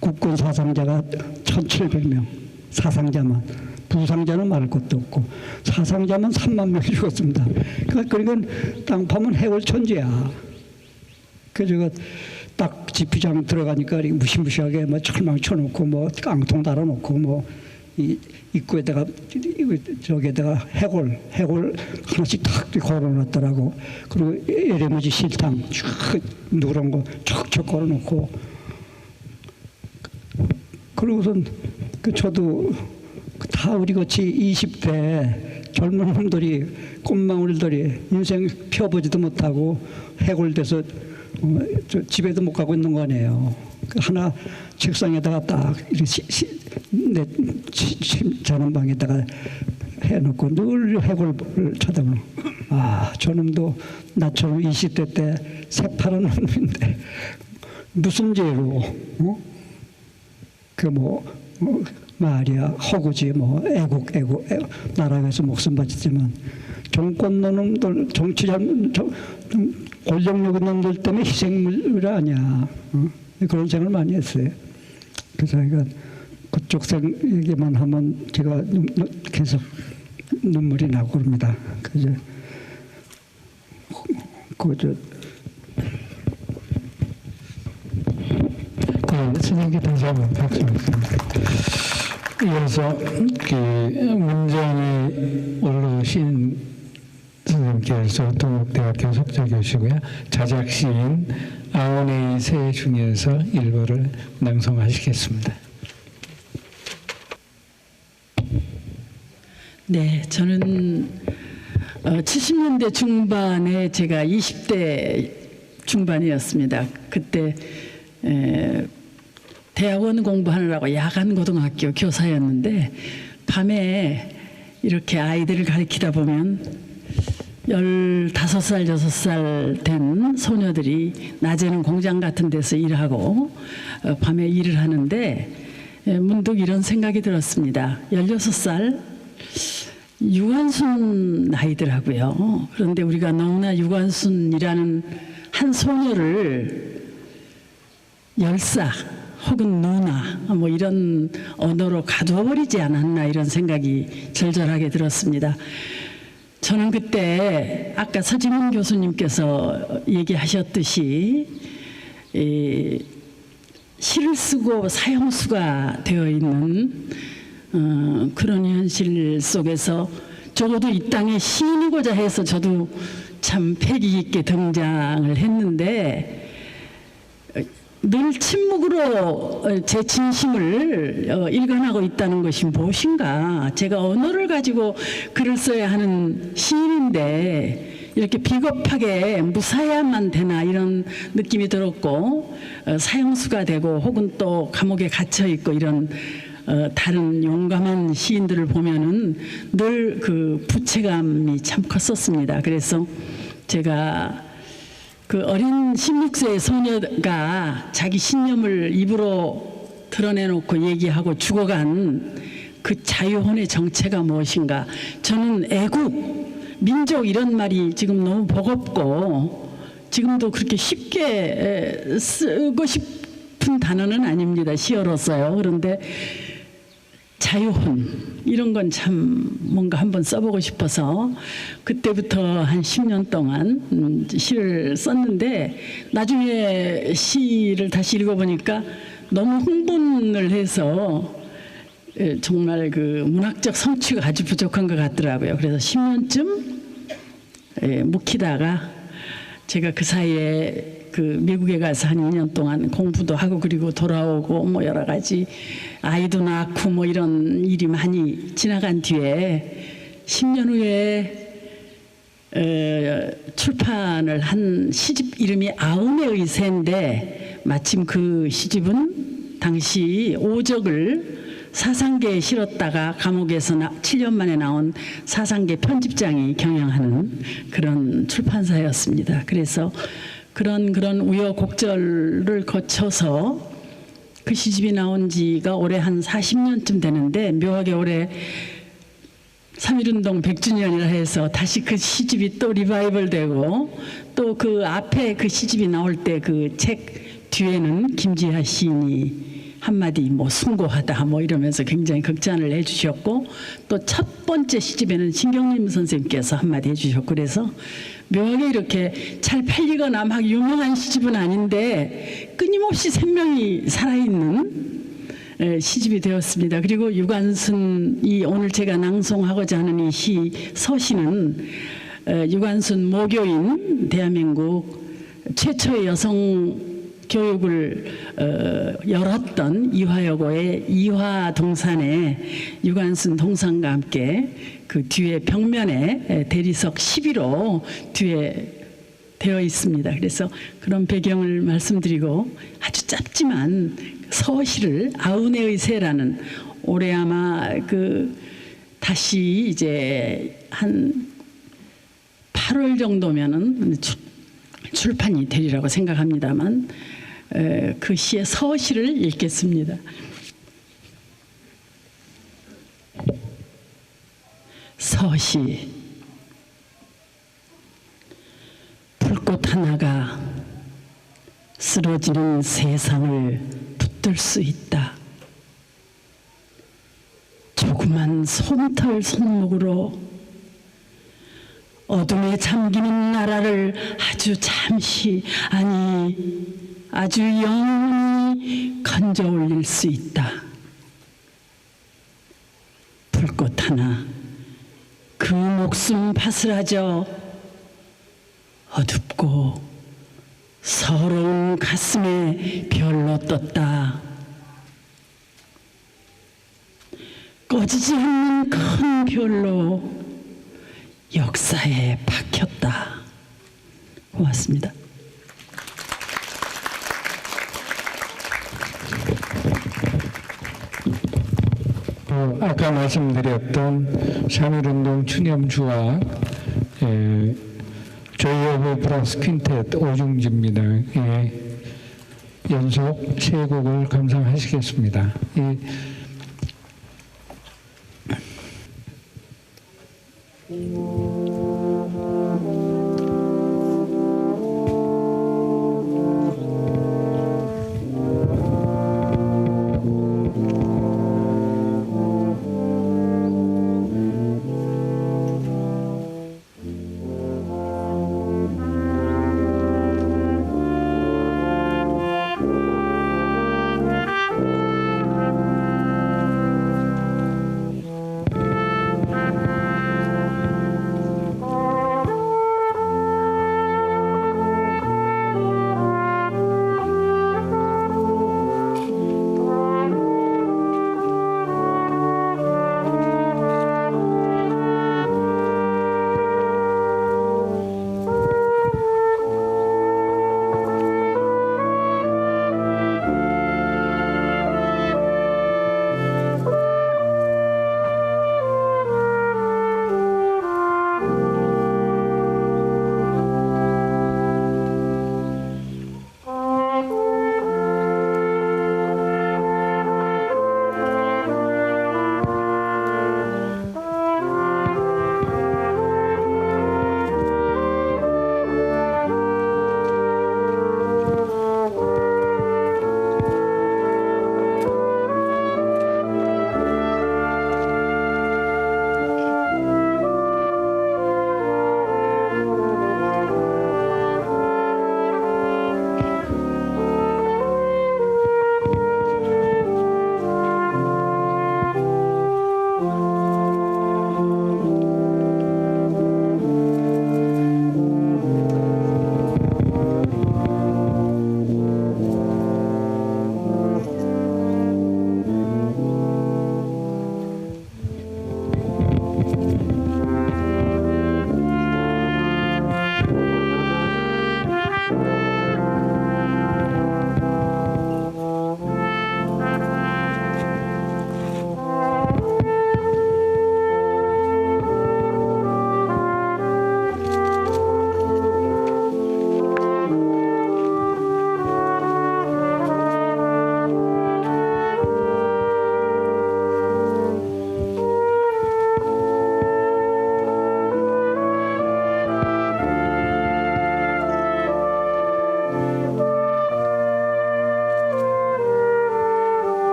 국군 사상자가 1,700명. 사상자만. 부상자는 말할 것도 없고 사상자만 3만 명이 죽었습니다. 그러니까 땅파면 해골천지야. 그래서 제가 딱 지피장 들어가니까 무시무시하게 뭐 철망 쳐놓고 뭐 깡통 달아놓고 뭐 이 입구에다가 저기에다가 해골 하나씩 탁 걸어놨더라고. 그리고 에레머지 실탕 쭉 누런 거 척척 걸어놓고 그러고선 저도 다 우리 같이 20대 젊은 놈들이 꽃망울들이 인생 펴보지도 못하고 해골돼서 집에도 못 가고 있는 거 아니에요. 하나 책상에다가 딱 이렇게 내 자는 방에다가 해놓고 늘 해골을 쳐다보는. 저놈도 나처럼 20대 때 새파란 놈인데 무슨 죄로 말이야 허구지 애국 나라 위해서 목숨 바쳤지만 정권 놈들 권력력 있는 놈들 때문에 희생물 아니야. 그런 생각을 많이 했어요. 그래서 그쪽 얘기만 하면 제가 계속 눈물이 나고 그럽니다. 선생님께 다시 한번 박수 드립니다. 이어서 문장에 올라오신 선생님께서 동국대학교 석좌교수고요. 자작시인 아오네이 세 중에서 일부를 낭송하시겠습니다. 네, 저는 70년대 중반에 제가 20대 중반이었습니다. 그때 대학원 공부하느라고 야간 고등학교 교사였는데 밤에 이렇게 아이들을 가르치다 보면 15살, 6살 된 소녀들이 낮에는 공장 같은 데서 일하고 밤에 일을 하는데 문득 이런 생각이 들었습니다. 16살 유관순 나이더라고요. 그런데 우리가 너무나 유관순이라는 한 소녀를 열사 혹은 누나 뭐 이런 언어로 가두어버리지 않았나 이런 생각이 절절하게 들었습니다. 저는 그때 아까 서지문 교수님께서 얘기하셨듯이 시를 쓰고 사형수가 되어 있는 그런 현실 속에서 적어도 이 땅의 시인이고자 해서 저도 참 패기 있게 등장을 했는데 늘 침묵으로 제 진심을 일관하고 있다는 것이 무엇인가. 제가 언어를 가지고 글을 써야 하는 시인인데 이렇게 비겁하게 무사해야만 되나 이런 느낌이 들었고 사형수가 되고 혹은 또 감옥에 갇혀 있고 이런 다른 용감한 시인들을 보면은 늘 그 부채감이 참 컸었습니다. 그래서 제가 그 어린 16세의 소녀가 자기 신념을 입으로 드러내놓고 얘기하고 죽어간 그 자유혼의 정체가 무엇인가. 저는 애국, 민족 이런 말이 지금 너무 버겁고 지금도 그렇게 쉽게 쓰고 싶은 단어는 아닙니다. 시어로서요. 그런데 자유혼 이런 건 참 뭔가 한번 써보고 싶어서 그때부터 한 10년 동안 시를 썼는데 나중에 시를 다시 읽어보니까 너무 흥분을 해서 정말 그 문학적 성취가 아주 부족한 것 같더라고요. 그래서 10년쯤 묵히다가 제가 그 사이에 그 미국에 가서 한 2년 동안 공부도 하고 그리고 돌아오고 뭐 여러 가지 아이도 낳고 뭐 이런 일이 많이 지나간 뒤에 10년 후에 출판을 한 시집 이름이 아우의 의세인데 마침 그 시집은 당시 오적을 사상계에 실었다가 감옥에서 7년 만에 나온 사상계 편집장이 경영하는 그런 출판사였습니다. 그래서 그런 우여곡절을 거쳐서 그 시집이 나온 지가 올해 한 40년쯤 되는데 묘하게 올해 3.1운동 100주년이라 해서 다시 그 시집이 또 리바이벌 되고 또 그 앞에 그 시집이 나올 때 그 책 뒤에는 김지하 시인이 한마디 뭐 숭고하다 뭐 이러면서 굉장히 극찬을 해주셨고 또 첫 번째 시집에는 신경림 선생님께서 한마디 해주셨고 그래서 묘하게 이렇게 잘 팔리거나 막 유명한 시집은 아닌데 끊임없이 생명이 살아있는 시집이 되었습니다. 그리고 유관순이 오늘 제가 낭송하고자 하는 이 서시는 유관순 모교인 대한민국 최초의 여성 교육을 열었던 이화여고의 이화동산에 유관순 동상과 함께 그 뒤에 벽면에 대리석 11호 뒤에 되어 있습니다. 그래서 그런 배경을 말씀드리고 아주 짧지만 서시를 아우네의 새라는 올해 아마 그 다시 이제 한 8월 정도면은 출판이 되리라고 생각합니다만 그 시의 서시를 읽겠습니다. 서시. 불꽃 하나가 쓰러지는 세상을 붙들 수 있다. 조그만 솜털 손목으로 어둠에 잠기는 나라를 아주 잠시 아니 아주 영원히 건져 올릴 수 있다. 불꽃 하나 그 목숨 바스라져 어둡고 서러운 가슴에 별로 떴다. 꺼지지 않는 큰 별로 역사에 박혔다. 고맙습니다. 아까 말씀드렸던 3.1운동 추념주와 조이 오브 브라스 퀸텟 5중지입니다. 연속 세 곡을 감상하시겠습니다.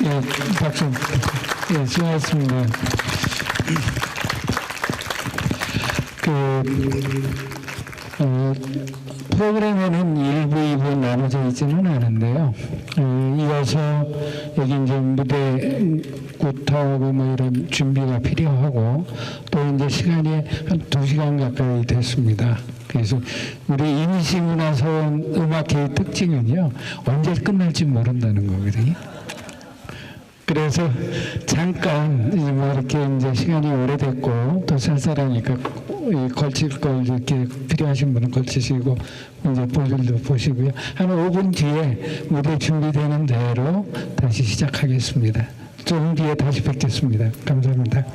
예, 박수. 예, 수고하셨습니다. 프로그램에는 1부, 2부 나눠져 있지는 않은데요. 이어서 여기 이제 무대 굿하고 뭐 이런 준비가 필요하고 또 이제 시간이 한 2시간 가까이 됐습니다. 그래서 우리 임시문화사원 음악회의 특징은요, 언제 끝날지 모른다는 거거든요. 그래서 잠깐 뭐 이렇게 이제 시간이 오래됐고 또 쌀쌀하니까 걸칠 걸 이렇게 필요하신 분은 걸치시고 이제 볼 일도 보시고요. 한 5분 뒤에 무대 준비되는 대로 다시 시작하겠습니다. 좀 뒤에 다시 뵙겠습니다. 감사합니다.